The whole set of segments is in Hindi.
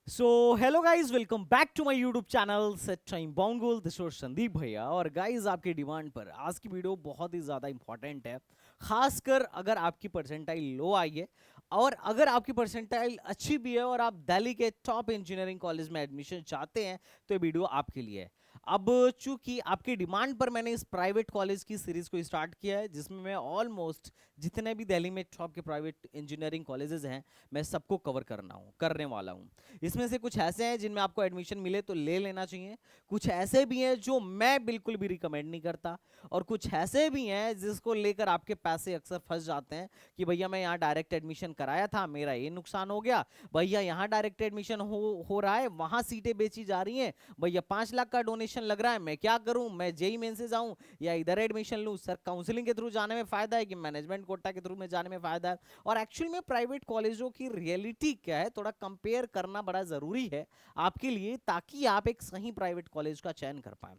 So hello guys, welcome back to my YouTube channel set time बॉन्गोल। This is Sandeep bhaiya. और गाइस, आपकी डिमांड पर आज की वीडियो बहुत ही ज़्यादा इंपॉर्टेंट है, खासकर अगर आपकी परसेंटाइल लो आई है और अगर आपकी परसेंटाइल अच्छी भी है और आप दिल्ली के टॉप इंजीनियरिंग कॉलेज में एडमिशन चाहते हैं तो ये वीडियो आपके लिए है। अब चूंकि आपकी डिमांड पर मैंने इस प्राइवेट कॉलेज की सीरीज को स्टार्ट किया है, जिसमें मैं ऑलमोस्ट जितने भी दिल्ली में टॉप के प्राइवेट इंजीनियरिंग कॉलेजेस हैं मैं सबको कवर करने वाला हूँ। इसमें से कुछ ऐसे हैं जिनमें आपको एडमिशन मिले तो ले लेना चाहिए, कुछ ऐसे भी हैं जो मैं बिल्कुल भी रिकमेंड नहीं करता, और कुछ ऐसे भी हैं जिसको लेकर आपके पैसे अक्सर फंस जाते हैं कि भैया मैं यहाँ डायरेक्ट एडमिशन कराया था, मेरा ये नुकसान हो गया। भैया यहाँ डायरेक्ट एडमिशन हो रहा है, वहाँ सीटें बेची जा रही हैं। भैया 5 लाख का डोनेशन लग रहा है, मैं क्या करूँ, मैं जेई मेन से जाऊँ या इधर एडमिशन लूँ? सर, काउंसलिंग के थ्रू जाने में फ़ायदा है कि मैनेजमेंट कोटा के थ्रू में जाने में फ़ायदा है? और एक्चुअल में प्राइवेट कॉलेजों की रियलिटी क्या है, थोड़ा कंपेयर करना बड़ा ज़रूरी है आपके लिए, ताकि आप एक सही प्राइवेट कॉलेज का चयन कर पाएं।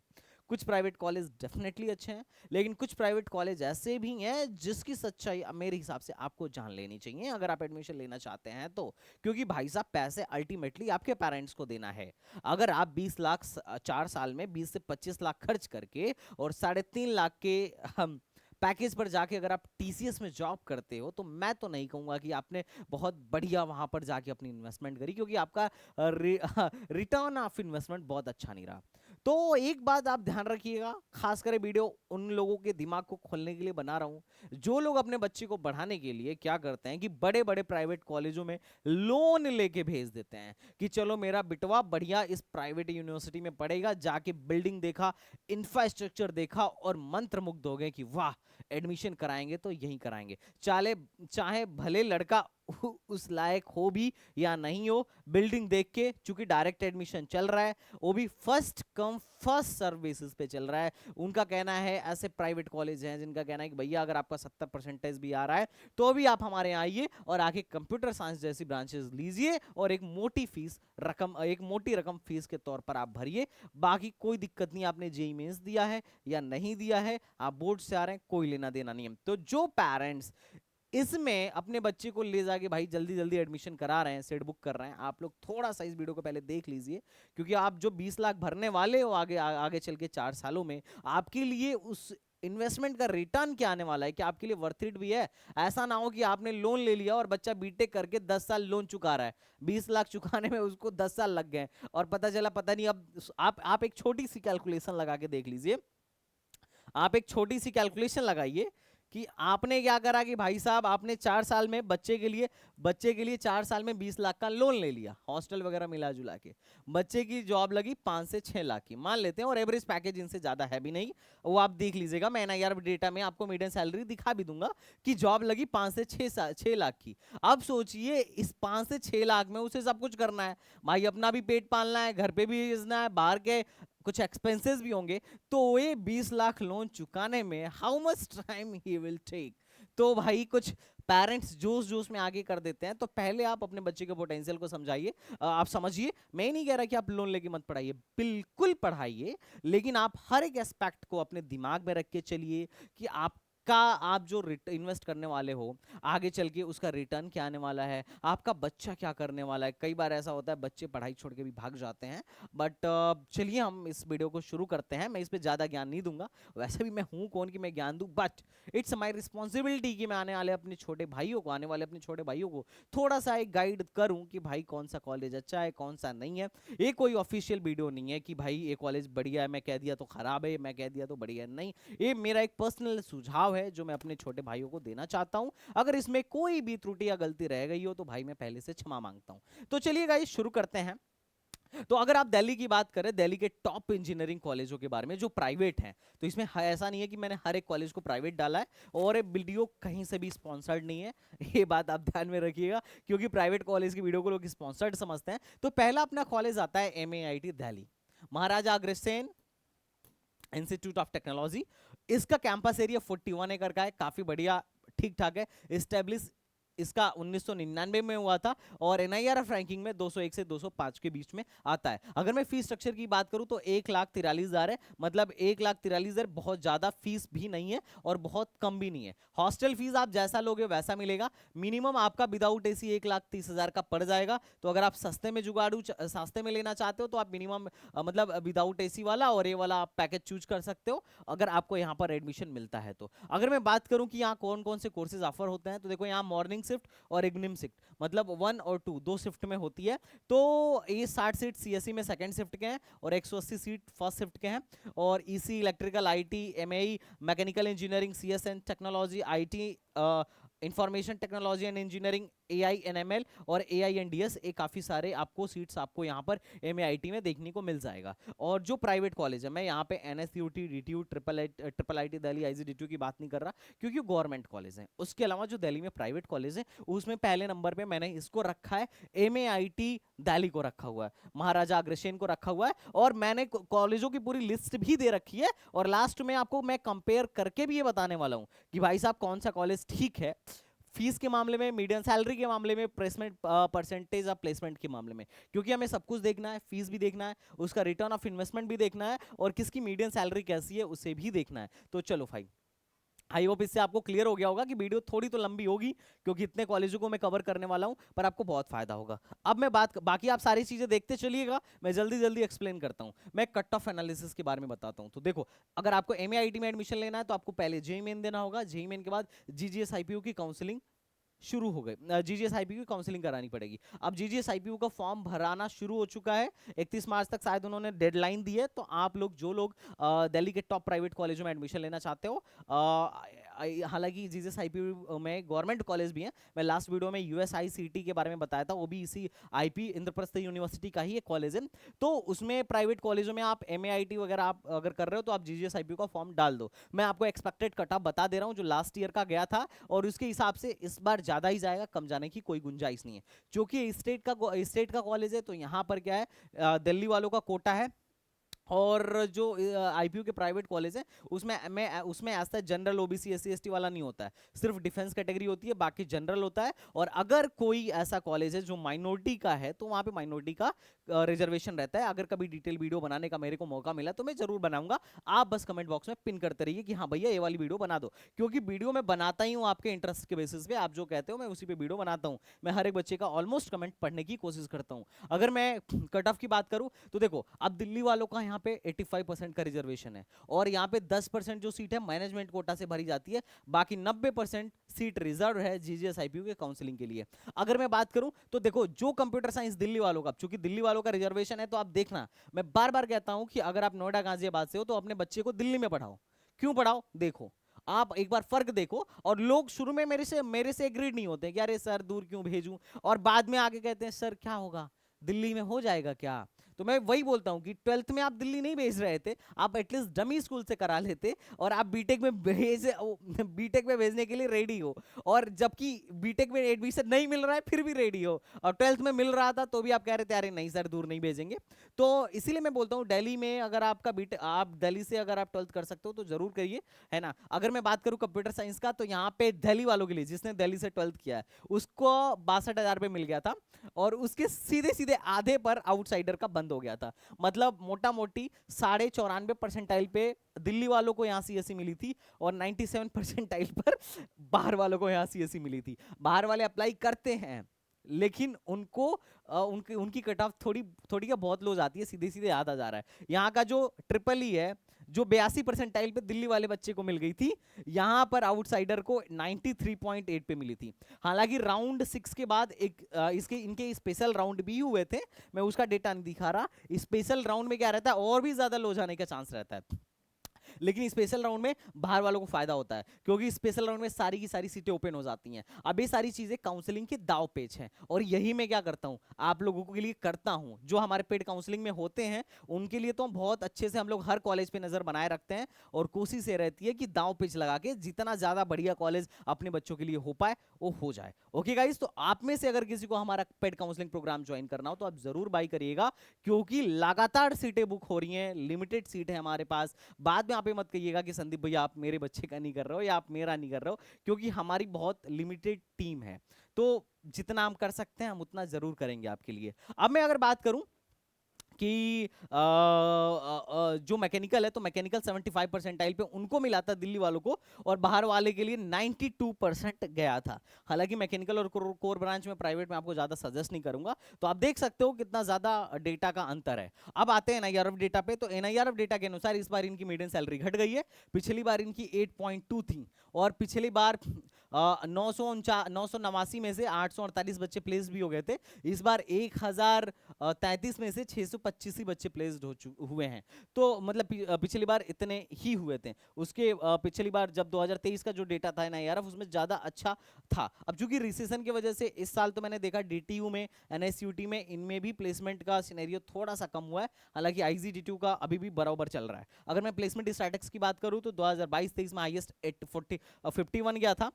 कुछ प्राइवेट कॉलेज डेफिनेटली अच्छे हैं, लेकिन कुछ प्राइवेट कॉलेज ऐसे भी हैं जिसकी सच्चाई मेरे हिसाब से आपको जान लेनी चाहिए अगर आप एडमिशन लेना चाहते हैं तो। क्योंकि भाई साहब, पैसे अल्टीमेटली आपके पेरेंट्स को देना है। अगर आप 20 लाख 4 साल में 20 से 25 लाख खर्च करके और 3.5 लाख के हम पैकेज पर जाके अगर आप टीसीएस में जॉब करते हो, तो मैं तो नहीं कहूंगा कि आपने बहुत बढ़िया वहां पर जाके अपनी इन्वेस्टमेंट करी, क्योंकि आपका रिटर्न ऑफ इन्वेस्टमेंट बहुत अच्छा नहीं रहा। तो एक बात आप ध्यान रखिएगा, खासकर वीडियो उन लोगों के दिमाग को खोलने के लिए बना रहा हूं जो लोग अपने बच्चे को बढ़ाने के लिए क्या करते हैं कि बड़े बड़े प्राइवेट कॉलेजों में लोन लेके भेज देते हैं कि चलो मेरा बिटवा बढ़िया इस प्राइवेट यूनिवर्सिटी में पढ़ेगा, जाके बिल्डिंग देखा, इंफ्रास्ट्रक्चर देखा और मंत्रमुग्ध हो गए कि वाह, एडमिशन कराएंगे तो यहीं कराएंगे। चाहे भले लड़का उस लायक हो भी या नहीं हो, बिल्डिंग देख के, चूंकि डायरेक्ट एडमिशन चल रहा है, वो भी first come first serve basis पे चल रहा है। उनका कहना है, ऐसे प्राइवेट कॉलेज हैं जिनका कहना है कि भैया अगर आपका 70% भी आ रहा है तो भी आप हमारे यहाँ आइए और आके कंप्यूटर साइंस जैसी ब्रांचेस लीजिए और एक मोटी रकम फीस के तौर पर आप भरिए। बाकी कोई दिक्कत नहीं, आपने जेई मेंस दिया है या नहीं दिया है, आप बोर्ड से आ रहे हैं, कोई लेना देना नहीं है। तो जो पेरेंट्स इसमें अपने बच्चे को ले जाके भाई जल्दी जल्दी एडमिशन करा रहे हैं, सीट बुक कर रहे हैं, आप लोग थोड़ा सा इस वीडियो को पहले देख लीजिए। क्योंकि आप जो 20 लाख भरने वाले हो आगे चल के 4 सालों में, आपके लिए उस इन्वेस्टमेंट का रिटर्न क्या आने वाला है, कि आपके लिए वर्थ इट भी है? ऐसा ना हो कि आपने लोन ले लिया और बच्चा बीटेक करके 10 साल लोन चुका रहा है, 20 लाख चुकाने में उसको 10 साल लग गए और पता चला पता नहीं। अब आप एक छोटी सी कैलकुलेशन लगा के देख लीजिए, आप एक छोटी सी कैलकुलेशन लगाइए कि आपने क्या करा कि भाई साहब आपने 4 साल में बच्चे के लिए 4 साल में 20 लाख का लोन ले लिया, हॉस्टल वगैरह मिला जुला के। बच्चे की जॉब लगी 5 से 6 लाख की मान लेते हैं, और एवरेज पैकेज इनसे ज्यादा है भी नहीं, वो आप देख लीजिएगा, मैं एनआईआर डेटा में आपको मीडियन सैलरी दिखा भी दूंगा कि जॉब लगी 5 से 6 लाख की। अब सोचिए, इस 5 से 6 लाख में उसे सब कुछ करना है, भाई अपना भी पेट पालना है, घर पे भी भेजना है, बाहर के कुछ एक्सपेंसेस भी होंगे। तो ये 20 लाख लोन चुकाने में how much time he will take? तो भाई कुछ पेरेंट्स जोश जोश में आगे कर देते हैं। तो पहले आप अपने बच्चे के पोटेंशियल को समझाइए, आप समझिए। मैं नहीं कह रहा कि आप लोन लेके मत पढ़ाइए, बिल्कुल पढ़ाइए, लेकिन आप हर एक एस्पेक्ट को अपने दिमाग में रख के चलिए कि आप जो इन्वेस्ट करने वाले हो आगे चल के उसका रिटर्न क्या आने वाला है, आपका बच्चा क्या करने वाला है। कई बार ऐसा होता है बच्चे पढ़ाई छोड़ के भी भाग जाते हैं। बट चलिए हम इस वीडियो को शुरू करते हैं। मैं इस पे ज़्यादा ज्ञान नहीं दूंगा, वैसे भी मैं हूँ कौन कि मैं ज्ञान दूँ, बट इट्स माई रिस्पॉन्सिबिलिटी कि मैं आने वाले अपने छोटे भाइयों को थोड़ा सा एक गाइड करूँ कि भाई कौन सा कॉलेज अच्छा है, कौन सा नहीं है। ये कोई ऑफिशियल वीडियो नहीं है कि भाई ये कॉलेज बढ़िया है मैं कह दिया तो खराब है, मैं कह दिया तो बढ़िया है, नहीं। ये मेरा एक पर्सनल सुझाव है जो मैं अपने छोटे भाइयों को देना चाहता हूँ। अगर इसमें कोई भी त्रुटि या गलती रह गई हो तो भाई मैं पहले से क्षमा मांगता हूँ। तो चलिए गाइस शुरू करते हैं। तो अगर आप दिल्ली की बात करें, दिल्ली के टॉप इंजीनियरिंग कॉलेजों के बारे में जो प्राइवेट हैं, तो इसमें ऐसा नहीं है कि मैंने हर एक कॉलेज को प्राइवेट डाला है और ये वीडियो कहीं से भी स्पॉन्सर्ड नहीं है। ये बात आप ध्यान में रखिएगा, क्योंकि प्राइवेट कॉलेज की वीडियो को लोग स्पॉन्सर्ड समझते हैं। तो पहला अपना कॉलेज आता है MAIT Delhi, Maharaja Agrasen institute of technology. इसका कैंपस एरिया 41 एकड़ का है, काफी बढ़िया, ठीक ठाक है। स्टेब्लिश इसका 1999 में हुआ था और NIRF रैंकिंग में 201 से 205 के बीच में आता है। अगर मैं फीस स्ट्रक्चर की बात करूं तो 1,43,000 है, मतलब 1,43,000 बहुत ज्यादा फीस भी नहीं है और बहुत कम भी नहीं है। हॉस्टल फीस आप जैसा लोगे वैसा मिलेगा। मिनिमम आपका विदाउट AC 1,30,000 का पड़ जाएगा। तो अगर आप सस्ते में जुगाड़ू सस्ते में लेना चाहते हो तो आप मिनिमम मतलब विदाउट AC वाला और ये वाला आप पैकेज चूज कर सकते हो अगर आपको यहाँ पर एडमिशन मिलता है तो। अगर मैं बात करूं कि यहाँ कौन कौन से कोर्सेज ऑफर होते हैं तो देखो यहाँ मॉर्निंग शिफ्ट और इवनिंग शिफ्ट मतलब 1 और 2 दो शिफ्ट में होती है। तो ये 60 सीट CSE में सेकंड शिफ्ट के हैं और 180 सीट फर्स्ट शिफ्ट के हैं। और EC electrical IT MAE mechanical engineering CSN technology IT information technology and engineering AI and ML और AI and DS ये काफ़ी सारे आपको सीट्स आपको यहाँ पर MAIT में देखने को मिल जाएगा। और जो प्राइवेट कॉलेज है मैं यहाँ पे NSUT DTU triple IT Delhi IGDTU की बात नहीं कर रहा क्योंकि गवर्नमेंट कॉलेज हैं। उसके अलावा जो दिल्ली में प्राइवेट कॉलेज है उसमें पहले नंबर पे मैंने इसको रखा है MAIT दिल्ली को रखा हुआ है, महाराजा अग्रसेन को रखा हुआ है और मैंने कॉलेजों की पूरी लिस्ट भी दे रखी है। और लास्ट में आपको मैं कंपेयर करके भी ये बताने वाला हूँ कि भाई साहब कौन सा कॉलेज ठीक है फीस के मामले में, मीडियम सैलरी के मामले में, प्लेसमेंट परसेंटेज ऑफ प्लेसमेंट के मामले में, क्योंकि हमें सब कुछ देखना है। फीस भी देखना है, उसका रिटर्न ऑफ इन्वेस्टमेंट भी देखना है और किसकी मीडियम सैलरी कैसी है उसे भी देखना है। तो चलो भाई, आई होप इससे आपको क्लियर हो गया होगा कि वीडियो थोड़ी तो लंबी होगी क्योंकि इतने कॉलेजों को मैं कवर करने वाला हूं, पर आपको बहुत फायदा होगा। अब मैं बाकी आप सारी चीजें देखते चलिएगा, मैं जल्दी जल्दी एक्सप्लेन करता हूं। मैं कट ऑफ एनालिसिस के बारे में बताता हूं। तो देखो, अगर आपको MAIT में एडमिशन लेना है तो आपको पहले JEE मेन देना होगा। JEE मेन के बाद GGS IPU की काउंसलिंग शुरू हो गए, GGS IPU की काउंसलिंग करानी पड़ेगी। अब GGS IPU का फॉर्म भराना शुरू हो चुका है, 31 मार्च तक शायद उन्होंने डेडलाइन दी है। तो आप लोग जो लोग दिल्ली के टॉप प्राइवेट कॉलेजों में एडमिशन लेना चाहते हो, हालांकि GGS IPU में गवर्नमेंट कॉलेज भी हैं। मैं लास्ट वीडियो में USICT के बारे में बताया था, वो भी इसी IP इंद्रप्रस्थ यूनिवर्सिटी का ही एक कॉलेज है। तो उसमें प्राइवेट कॉलेजों में आप MAIT वगैरह आप अगर कर रहे हो तो आप GGS IPU का फॉर्म डाल दो। मैं आपको एक्सपेक्टेड कट ऑफ बता दे रहा हूँ जो लास्ट ईयर का गया था और उसके हिसाब से इस बार ज्यादा ही जाएगा, कम जाने की कोई गुंजाइश नहीं है। क्योंकि स्टेट का कॉलेज है तो यहाँ पर क्या है, दिल्ली वालों का कोटा है। और जो IPU के प्राइवेट कॉलेज है उसमें ऐसा जनरल OBC SC ST वाला नहीं होता है, सिर्फ डिफेंस कैटेगरी होती है, बाकी जनरल होता है। और अगर कोई ऐसा कॉलेज है जो माइनॉरिटी का है तो वहां पे माइनॉरिटी का रिजर्वेशन रहता है। अगर कभी डिटेल वीडियो बनाने का मेरे को मौका मिला तो मैं जरूर बनाऊंगा। आप बस कमेंट बॉक्स में पिन करते रहिए कि हाँ भैया ये वाली वीडियो बना दो, क्योंकि वीडियो मैं बनाता ही हूँ आपके इंटरेस्ट के बेसिस पे। आप जो कहते हो मैं उसी पे वीडियो बनाता हूँ। मैं हर एक बच्चे का ऑलमोस्ट कमेंट पढ़ने की कोशिश करता हूँ। अगर मैं कट ऑफ की बात करूँ तो देखो, अब दिल्ली वालों का यहाँ पे 85% का रिजर्वेशन है और यहाँ पे 10% जो सीट है मैनेजमेंट कोटा से भरी जाती है, बाकी 90% सीट रिजर्व है GGS IPU के काउंसलिंग के लिए। अगर मैं बात करूं तो देखो, जो कंप्यूटर साइंस दिल्ली वालों का, चूंकि दिल्ली वालों का रिजर्वेशन है तो आप देखना, मैं बार बार कहता हूं कि अगर आप नोएडा गाजियाबाद से हो तो अपने बच्चे को दिल्ली में पढ़ाओ। क्यों पढ़ाओ? देखो, आप एक बार फर्क देखो। और लोग शुरू में मेरे से एग्रीड नहीं होते कि अरे सर दूर क्यों भेजूं, और बाद में आगे कहते हैं सर क्या होगा, दिल्ली में हो जाएगा क्या। तो मैं वही बोलता हूं कि 12th में आप दिल्ली नहीं भेज रहे थे, आप एटलीस्ट डमी स्कूल से करा लेते और आप बीटेक में भेजने के लिए रेडी हो। और जबकि बीटेक में एडमिशन नहीं मिल रहा है फिर भी रेडी हो, और 12th में मिल रहा था तो भी आप कह रहे थे अरे नहीं सर दूर नहीं भेजेंगे। तो इसीलिए मैं बोलता हूँ दिल्ली में अगर आपका बीटेक, आप दिल्ली से अगर आप 12th कर सकते हो तो जरूर करिए, है ना। अगर मैं बात करूँ कंप्यूटर साइंस का तो यहाँ पे दिल्ली वालों के लिए, जिसने दिल्ली से 12th किया है उसको 62,000 पे मिल गया था और उसके सीधे सीधे आधे पर आउटसाइडर का बंद हो गया था। मतलब मोटा मोटी 94.5 परसेंटाइल पे दिल्ली वालों को यहाँ CSE मिली थी और 97 परसेंटाइल पर बाहर वालों को यहाँ CSE मिली थी। बाहर वाले अप्लाई करते हैं लेकिन उनको उनकी कट ऑफ थोड़ी क्या बहुत लो जाती है, सीधे सीधे याद आ जा रहा है। यहाँ का जो ट्रिपल है जो 82 परसेंटाइल पे दिल्ली वाले बच्चे को मिल गई थी, यहां पर आउटसाइडर को 93.8 पे मिली थी। हालांकि राउंड 6 के बाद इनके स्पेशल राउंड भी हुए थे, मैं उसका डेटा नहीं दिखा रहा। स्पेशल राउंड में क्या रहता है, और भी ज्यादा लो जाने का चांस रहता है, लेकिन स्पेशल राउंड में बाहर वालों को फायदा होता है क्योंकि स्पेशल राउंड में सारी की सारी सीटें ओपन हो जाती हैं। अब ये सारी चीजें काउंसलिंग के दाव पेच हैं और यही मैं क्या करता हूं, आप लोगों के लिए करता हूं। जो हमारे पेड काउंसलिंग में होते हैं उनके लिए तो बहुत अच्छे से हम लोग हर कॉलेज पे नजर बनाए रखते हैं और कोशिश ये रहती है कि दाव पेच लगा के जितना ज्यादा बढ़िया कॉलेज अपने बच्चों के लिए हो पाए वो हो जाए। ओके गाइस, तो आप में से अगर किसी को हमारा पेड काउंसलिंग प्रोग्राम ज्वाइन करना हो तो आप जरूर बाई करिएगा, क्योंकि लगातार सीटें बुक हो रही हैं, लिमिटेड सीट है हमारे पास। बाद में आप पे मत कहिएगा कि संदीप भैया आप मेरे बच्चे का नहीं कर रहे हो या आप मेरा नहीं कर रहे हो, क्योंकि हमारी बहुत लिमिटेड टीम है। तो जितना हम कर सकते हैं हम उतना जरूर करेंगे आपके लिए। अब मैं अगर बात करूं कि जो मैकेनिकल है, तो मैकेनिकल 75 परसेंटाइल पे उनको मिला था दिल्ली वालों को, और बाहर वाले के लिए 92% गया था। हालांकि मैकेनिकल और कोर ब्रांच में प्राइवेट में आपको ज्यादा सजेस्ट नहीं करूंगा। तो आप देख सकते हो कितना ज्यादा डेटा का अंतर है। अब आते हैं एनआईआरएफ डेटा पे। तो एनआईआरएफ डेटा के अनुसार इस बार इनकी मीडियन सैलरी घट गई है। पिछली बार इनकी 8.2 थी, और पिछली बार 989 में से 848 बच्चे प्लेस भी हो गए थे। इस बार 1033 में से 625 ही बच्चे प्लेस्ड हुए हैं। तो मतलब पिछली बार इतने ही हुए थे। उसके पिछली बार जब 2023 का जो डेटा था ना यार, उसमें ज्यादा अच्छा था। अब चूंकि रिसेशन की वजह से इस साल तो मैंने देखा डीटीयू में, एनएसयूटी में, इनमें भी प्लेसमेंट का सिनेरियो थोड़ा सा कम हुआ है। हालांकि आईजीडीटीयू का अभी भी बराबर चल रहा है। अगर मैं प्लेसमेंट स्टैटिस्टिक्स की बात करूं तो 2022-23 में हाईएस्ट 51 गया था,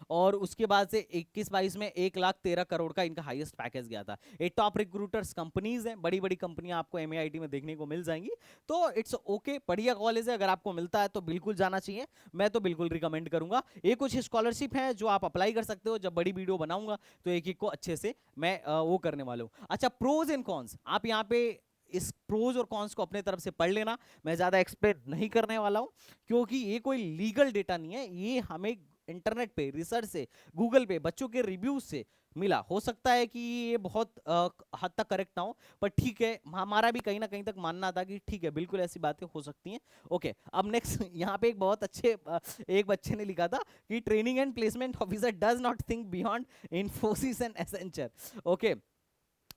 और उसके बाद से 21-22 में 1,13,00,000 का इनका हाईएस्ट पैकेज गया था। ये टॉप रिक्रूटर्स कंपनीज हैं, बड़ी बड़ी कंपनियां आपको एमआईटी में देखने को मिल जाएंगी। तो इट्स ओके, बढ़िया कॉलेज है, अगर आपको मिलता है तो बिल्कुल जाना चाहिए। मैं तो बिल्कुल रिकमेंड करूंगा। ये कुछ स्कॉलरशिप है जो आप अप्लाई कर सकते हो। जब बड़ी वीडियो बनाऊंगा तो एक एक को अच्छे से मैं वो करने वाला हूं। अच्छा, प्रोज एंड कॉन्स आप यहाँ पे इस प्रोज और कॉन्स को अपने तरफ से पढ़ लेना। मैं ज्यादा एक्सप्लेन नहीं करने वाला हूं, क्योंकि ये कोई लीगल डेटा नहीं है। ये हमें इंटरनेट पे, रिसर्च से, गूगल पे, बच्चों के रिव्यूज से मिला। हो सकता है कि ये बहुत हद तक करेक्ट ना हो, पर ठीक है, हमारा भी कहीं ना कहीं तक मानना था कि ठीक है, बिल्कुल ऐसी बातें हो सकती हैं। ओके, अब नेक्स्ट यहाँ पे एक बहुत अच्छे एक बच्चे ने लिखा था कि training and placement officer does not think beyond Infosys and Accenture. Okay,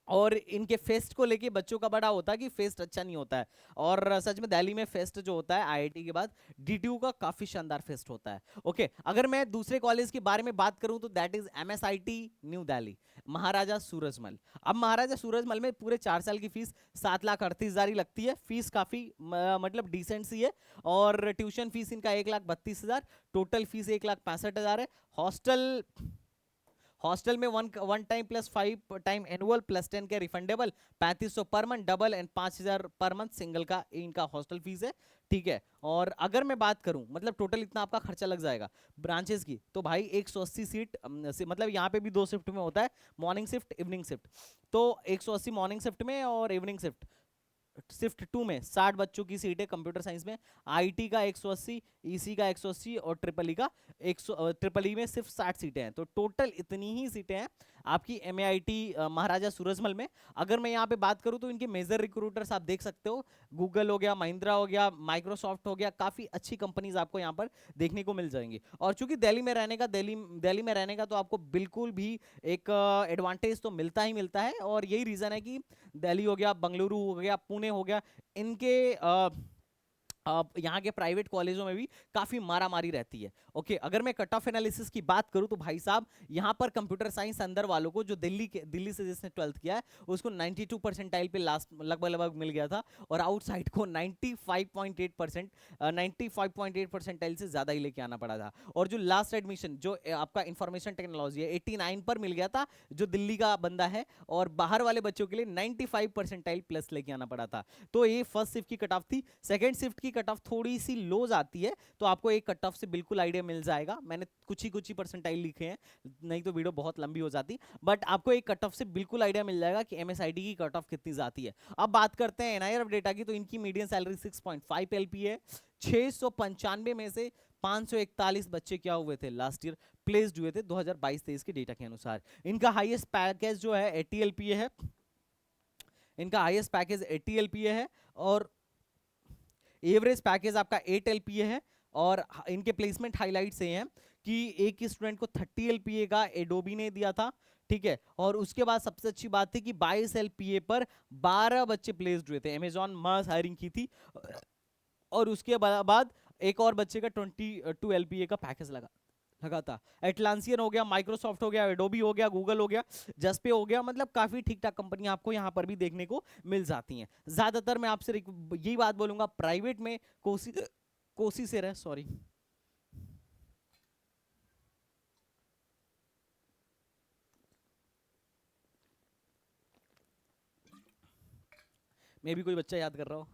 और इनके फेस्ट को लेके बच्चों का बड़ा होता है कि फेस्ट अच्छा नहीं होता है, और सच में दिल्ली में फेस्ट जो होता है आईआईटी के बाद, डीटीयू का काफी शानदार फेस्ट होता है। ओके, अगर मैं दूसरे कॉलेज के बारे में बात करूं तो दैट इज एमएसआईटी न्यू दिल्ली, महाराजा सूरजमल। अब महाराजा सूरजमल में पूरे 4 साल की फीस 7,38,000 ही लगती है। फीस काफी मतलब डिसेंट सी है, और ट्यूशन फीस इनका 1,32,000, टोटल फीस 1,65,000 है। हॉस्टल हॉस्टल में one time plus 5 time annual plus 10 के refundable, 3500 per month double, and 5,000 per month single का इनका हॉस्टल फीस है। ठीक है, और अगर मैं बात करूं मतलब टोटल इतना आपका खर्चा लग जाएगा ब्रांचेस की, तो भाई 180 सीट से, मतलब यहाँ पे भी 2 शिफ्ट में होता है, मॉर्निंग शिफ्ट, इवनिंग शिफ्ट। तो 180 मॉर्निंग शिफ्ट में, और इवनिंग शिफ्ट शिफ्ट 2 में 60 बच्चों की सीट है कंप्यूटर साइंस में। आईटी का 180, ईसी का 180, और ट्रिपल ई का 100। ट्रिपल ई में सिर्फ 60 सीटें हैं। तो टोटल इतनी ही सीटें हैं आपकी एमएआईटी महाराजा सूरजमल में। अगर मैं यहाँ पे बात करूँ तो इनके मेजर रिक्रूटर्स आप देख सकते हो, गूगल हो गया, महिंद्रा हो गया, माइक्रोसॉफ्ट हो गया, काफी अच्छी कंपनीज आपको यहाँ पर देखने को मिल जाएंगी। और चूंकि दिल्ली में रहने का तो आपको बिल्कुल भी एक एडवांटेज तो मिलता ही मिलता है, और यही रीजन है कि दिल्ली हो गया, बंगलुरु हो गया, पुणे हो गया, इनके यहाँ के प्राइवेट कॉलेजों में भी काफी मारामारी रहती है। ओके, अगर मैं कट ऑफ एनालिसिस की बात करूं तो भाई साहब यहाँ पर कंप्यूटर साइंस अंदर वालों को, जो दिल्ली से जिसने 12th किया है, उसको 92 परसेंटाइल पे लास्ट लगभग लगभग मिल गया था, और आउटसाइड को 95.8 परसेंटाइल से ज्यादा ही लेके आना पड़ा था। और जो लास्ट एडमिशन जो आपका इंफॉर्मेशन टेक्नोलॉजी है 89 पर मिल गया था, जो दिल्ली का बंदा है, और बाहर वाले बच्चों के लिए 95 परसेंटाइल प्लस लेके आना पड़ा था। तो ये फर्स्ट शिफ्ट की कट ऑफ थी। सेकंड शिफ्ट की कट ऑफ थोड़ी सी लो जाती है, तो आपको एक कट ऑफ से बिल्कुल आइडिया मिल जाएगा। मैंने कुछ ही परसेंटाइल लिखे हैं, नहीं तो वीडियो बहुत लंबी हो जाती, बट आपको एक कट ऑफ से बिल्कुल आइडिया मिल जाएगा कि एमएसआईडी की कट ऑफ कितनी जाती है। अब बात करते हैं एनआईआरएफ डेटा की, तो इनकी मीडियन सैलरी 6.5 एलपी है। 695 में से 541 बच्चे क्या हुए थे लास्ट ईयर, प्लेस्ड हुए थे 2022-23 के डेटा के अनुसार। इनका हाईएस्ट पैकेज जो है 80 एलपीए है। इनका हाईएस्ट पैकेज 80 एलपीए है, और एवरेज पैकेज आपका 8 एलपीए है। और इनके प्लेसमेंट हाइलाइट से हैं कि एक स्टूडेंट को 30 एलपीए का एडोबी ने दिया था। ठीक है, और उसके बाद सबसे अच्छी बात थी कि 22 एलपीए पर 12 बच्चे प्लेस्ड हुए थे। अमेजॉन मास हायरिंग की थी, और उसके बाद एक और बच्चे का 22 एलपीए का पैकेज लगा था। एटलांसियन हो गया, माइक्रोसॉफ्ट हो गया, एडोबी हो गया, गूगल हो गया, जस्पे हो गया, मतलब काफी ठीक ठाक कंपनी आपको यहाँ पर भी देखने को मिल जाती हैं। ज्यादातर मैं आपसे यही बात बोलूंगा, प्राइवेट में कोसी से रहे, सॉरी। मे भी कोई बच्चा याद कर रहा हो।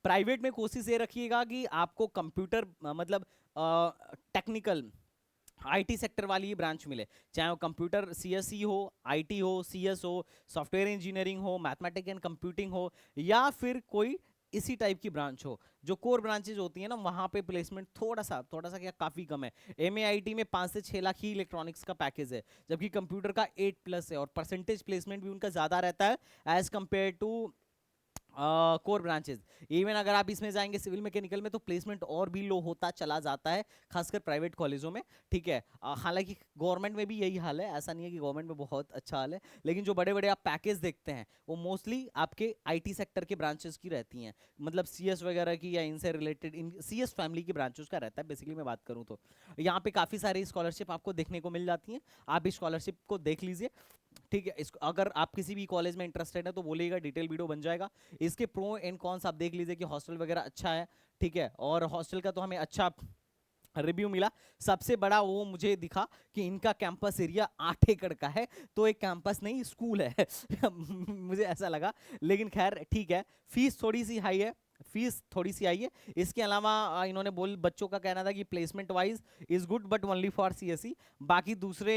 प्राइवेट में कोशिश ये रखिएगा कि आपको कंप्यूटर मतलब टेक्निकल आईटी सेक्टर वाली ही ब्रांच मिले, चाहे वो कंप्यूटर सीएसई हो, आईटी हो, सीएस हो, सॉफ्टवेयर इंजीनियरिंग हो, मैथमेटिक्स एंड कंप्यूटिंग हो, या फिर कोई इसी टाइप की ब्रांच हो। जो कोर ब्रांचेज होती है ना, वहां पे प्लेसमेंट थोड़ा सा क्या काफी कम है। एमएआईटी में 5 से 6 लाख ही इलेक्ट्रॉनिक्स का पैकेज है, जबकि कंप्यूटर का 8+ है, और परसेंटेज प्लेसमेंट भी उनका ज्यादा रहता है as compare to core branches. Even अगर आप इसमें जाएंगे सिविल मैकेनिकल में, तो प्लेसमेंट और भी लो होता चला जाता है, खासकर प्राइवेट कॉलेजों में। ठीक है, हालांकि गवर्नमेंट में भी यही हाल है, ऐसा नहीं है कि गवर्नमेंट में बहुत अच्छा हाल है, लेकिन जो बड़े बड़े आप पैकेज देखते हैं वो मोस्टली आपके आईटी सेक्टर के ब्रांचेस की रहती हैं, मतलब सीएस वगैरह की या इनसे रिलेटेड, इन सीएस फैमिली की ब्रांचेस का रहता है बेसिकली। मैं बात करूं तो यहाँ पे काफी सारी स्कॉलरशिप आपको देखने को मिल जाती हैं, आप इस स्कॉलरशिप को देख लीजिए। ठीक है, इसको अगर आप किसी भी कॉलेज में इंटरेस्टेड है तो बोलिएगा, डिटेल वीडियो बन जाएगा। इसके प्रो एंड कॉन्स आप देख लीजिए कि हॉस्टल वगैरह अच्छा है। ठीक है, और हॉस्टल का तो हमें अच्छा रिव्यू मिला। सबसे बड़ा वो मुझे दिखा कि इनका कैंपस एरिया 8 एकड़ का है, तो एक कैंपस नहीं स्कूल है मुझे ऐसा लगा, लेकिन खैर ठीक है। फीस थोड़ी सी हाई है, फीस थोड़ी सी आई है। इसके अलावा इन्होंने बच्चों का कहना था कि placement wise is good but only for CSE. बाकी दूसरे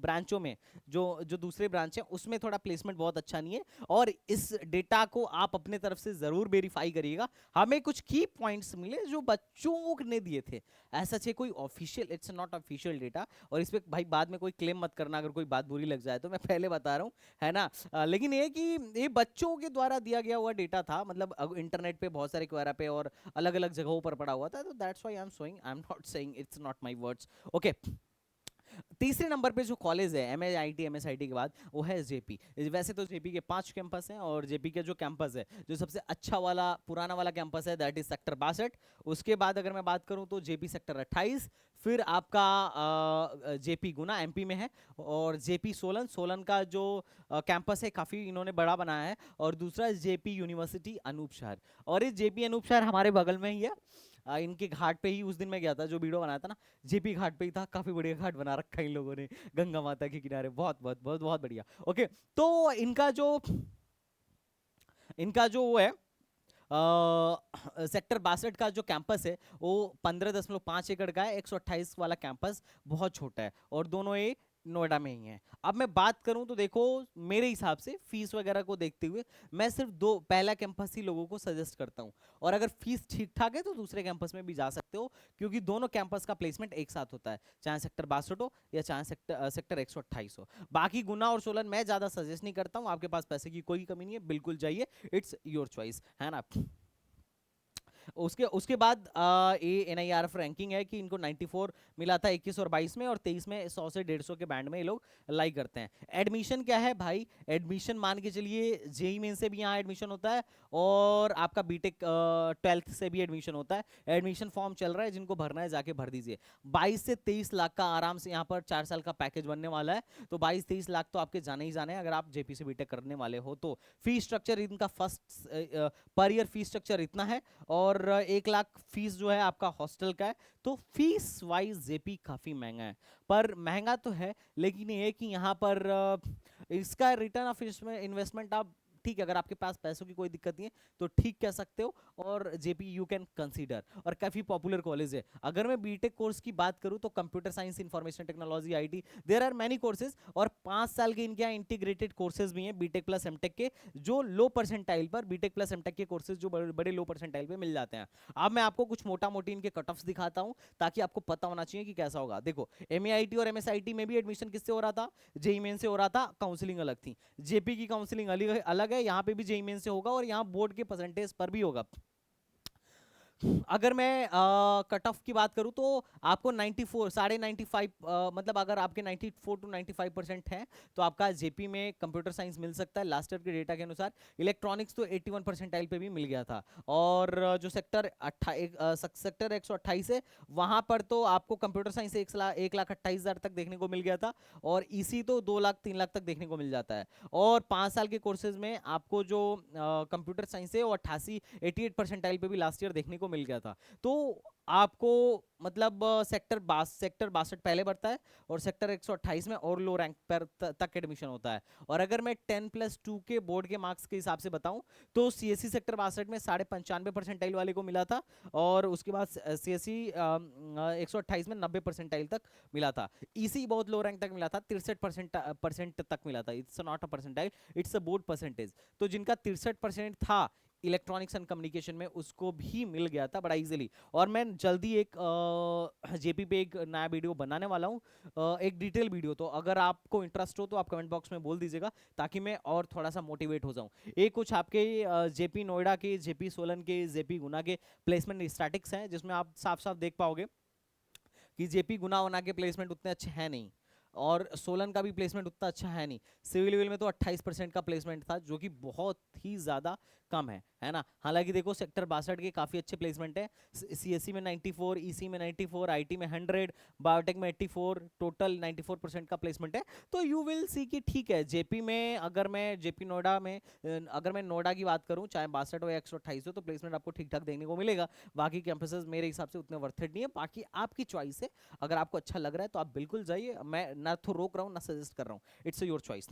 ब्रांचों में जो जो दूसरे ब्रांच है उसमें थोड़ा प्लेसमेंट बहुत अच्छा नहीं है, और इस डेटा को आप अपने तरफ से जरूर वेरीफाई करिएगा। हमें कुछ की पॉइंट्स मिले जो बच्चों ने दिए थे, ऐसा है कोई official, it's not official data, और इस पे भाई बाद में कोई क्लेम मत करना अगर कोई बात बुरी लग जाए तो, मैं पहले बता रहा हूँ, है ना। लेकिन ये कि ये बच्चों के द्वारा दिया गया हुआ डेटा था, मतलब इंटरनेट पे बहुत सारे क्वेरा पे और अलग अलग जगहों पर पड़ा हुआ था, तो that's why I am not saying, it's not my words. Okay, तीसरे नंबर पे जो कॉलेज है एमएआईटी एमएसआईटी के बाद, वो है जेपी। वैसे तो जेपी के 5 कैंपस हैं, और जेपी का जो कैंपस है, जो सबसे अच्छा वाला पुराना वाला कैंपस है, दैट इज सेक्टर 62। उसके बाद अगर मैं बात करूं तो जेपी सेक्टर 28, फिर आपका जेपी गुना एमपी में है, और जेपी सोलन, सोलन का जो कैंपस है काफ़ी इन्होंने बड़ा बनाया है, और दूसरा जेपी यूनिवर्सिटी अनूप शहर, और इस जेपी अनूप शहर हमारे बगल में ही है। इनके घाट पे ही उस दिन मैं गया था, जो वीडियो बनाया था ना, जेपी घाट पे ही था। काफी बढ़िया घाट बना रखा है इन लोगों ने गंगा माता के किनारे, बहुत बहुत बहुत बहुत बढ़िया। ओके, तो इनका जो वो है सेक्टर 62 का जो कैंपस है वो 15.5 एकड़ का है। 128 वाला कैंपस बहुत छोटा है, और दोनों ये नोएडा में ही है। अब मैं बात करूं तो देखो, मेरे हिसाब से फीस वगैरह को देखते हुए मैं सिर्फ पहला कैंपस ही लोगों को सजेस्ट करता हूं, और अगर फीस ठीक ठाक है तो दूसरे कैंपस में भी जा सकते हो, क्योंकि दोनों कैंपस का प्लेसमेंट एक साथ होता है, चाहे सेक्टर 62 हो या चाहे सेक्टर 128 हो। बाकी गुना और सोलन मैं ज्यादा सजेस्ट नहीं करता हूं, आपके पास पैसे की कोई कमी नहीं है, बिल्कुल जाइए, इट्स योर चॉइस, है ना। उसके उसके बाद ये एनआईआरएफ रैंकिंग है कि इनको 94 मिला था 21 और 22 में, और 23 में 100 से 150 के बैंड में ये लोग लाई करते हैं। एडमिशन क्या है भाई, एडमिशन मान के चलिए जेई मेन से भी यहाँ एडमिशन होता है, और आपका बीटेक 12th से भी एडमिशन होता है। एडमिशन फॉर्म चल रहा है, जिनको भरना है जाके भर दीजिए। 22 से 23 लाख का आराम से यहाँ पर 4 साल का पैकेज बनने वाला है, तो 22-23 लाख तो आपके जाने ही जाने हैं अगर आप जेपी से बीटेक करने वाले हो तो। फी स्ट्रक्चर इनका first per year fee structure इतना है, और 1 लाख फीस जो है आपका हॉस्टल का है। तो फीस वाइज जेपी काफी महंगा है, पर महंगा तो है, लेकिन ये है कि यहाँ पर इसका रिटर्न ऑफ इन्वेस्टमेंट आप ठीक है, अगर आपके पास पैसों की कोई दिक्कत नहीं है तो ठीक कह सकते हो, और जेपी यू कैन कंसीडर, और काफी पॉपुलर कॉलेज है। अगर मैं बीटेक कोर्स की बात करूं तो computer science, information technology, IT, there are many courses, और 5 साल के इनके यहाँ इंटीग्रेटेड कोर्सेज भी हैं बीटेक प्लस एमटेक के, जो लो परसेंटाइल पर, बीटेक प्लस एमटेक के कोर्सेज जो बड़े बड़े लो परसेंटाइल पे मिल जाते हैं। अब मैं आपको कुछ मोटा मोटी इनके कट ऑफ्स दिखाता हूं, ताकि आपको पता होना चाहिए कि कैसा होगा। देखो, एमएआईटी और एमएसआईटी में भी एडमिशन किससे हो रहा था, जेई मेन से हो रहा था, काउंसलिंग अलग थी। जेपी की काउंसलिंग अलग है, यहाँ पे भी जेई मेन से होगा, और यहाँ बोर्ड के परसेंटेज पर भी होगा। अगर मैं कट ऑफ की बात करूं तो आपको 94 साढ़े 95 मतलब अगर आपके 94 to 95% है तो आपका जेपी में कंप्यूटर साइंस मिल सकता है लास्ट ईयर के डेटा के अनुसार। इलेक्ट्रॉनिक्स तो 81 परसेंटाइल पे भी मिल गया था, और जो सेक्टर 128 है वहां पर तो आपको कंप्यूटर साइंस 1,28,000 तक देखने को मिल गया था, और ईसी तो 2 लाख 3 लाख तक देखने को मिल जाता है। और 5 साल के कोर्सेज में आपको जो कंप्यूटर साइंस है वो 88 88 परसेंटाइल पे भी लास्ट ईयर देखने को मिल गया था। तो आपको मतलब सेक्टर 62 पहले बढ़ता है और सेक्टर 128 में और लो रैंक पर तक एडमिशन होता है। और अगर मैं 10+2 के बोर्ड के मार्क्स के हिसाब से बताऊं तो सीएससी सेक्टर 62 में 95% वाले को मिला था, और उसके बाद सीएससी 128 में 90% तक मिला था। ईसी बहुत लो रैंक तक मिला था, 63% तक मिला था। It's not a percentile, it's a board percentage. तो जिनका 63% था इलेक्ट्रॉनिक्स एंड कम्युनिकेशन में, उसको भी मिल गया था बड़ा इजीली। और मैं जल्दी एक जेपी पे एक नया वीडियो बनाने वाला हूँ, एक डिटेल वीडियो। तो अगर आपको इंटरेस्ट हो तो आप कमेंट बॉक्स में बोल दीजिएगा, ताकि मैं और थोड़ा सा मोटिवेट हो जाऊँ। एक कुछ आपके जेपी नोएडा के, जेपी सोलन के, जेपी गुना के प्लेसमेंट स्टैटिक्स हैं, जिसमें आप साफ साफ देख पाओगे कि जेपी गुना वना के प्लेसमेंट उतने अच्छे हैं नहीं, और सोलन का भी प्लेसमेंट उतना अच्छा है नहीं। सिविल विल में तो 28% का प्लेसमेंट था, जो कि बहुत ही ज़्यादा कम है ना। हालांकि देखो सेक्टर 62 के काफ़ी अच्छे प्लेसमेंट है। सीएससी में 94, ईसी में 94, आईटी में 100, बायोटेक में 84, टोटल 94% का प्लेसमेंट है। तो यू विल सी कि ठीक है। जेपी में अगर मैं जेपी नोएडा में अगर मैं नोएडा की बात करूँ, चाहे 62 हो या 128 हो, तो प्लेसमेंट आपको ठीक ठाक देखने को मिलेगा। बाकी कैंपसेस मेरे हिसाब से उतने वर्थ इट नहीं है। बाकी आपकी चॉइस है, अगर आपको अच्छा लग रहा है तो आप बिल्कुल जाइए। मैं ना तो रोक रहा हूँ ना सजेस्ट कर रहा हूँ, इट्स योर चॉइस।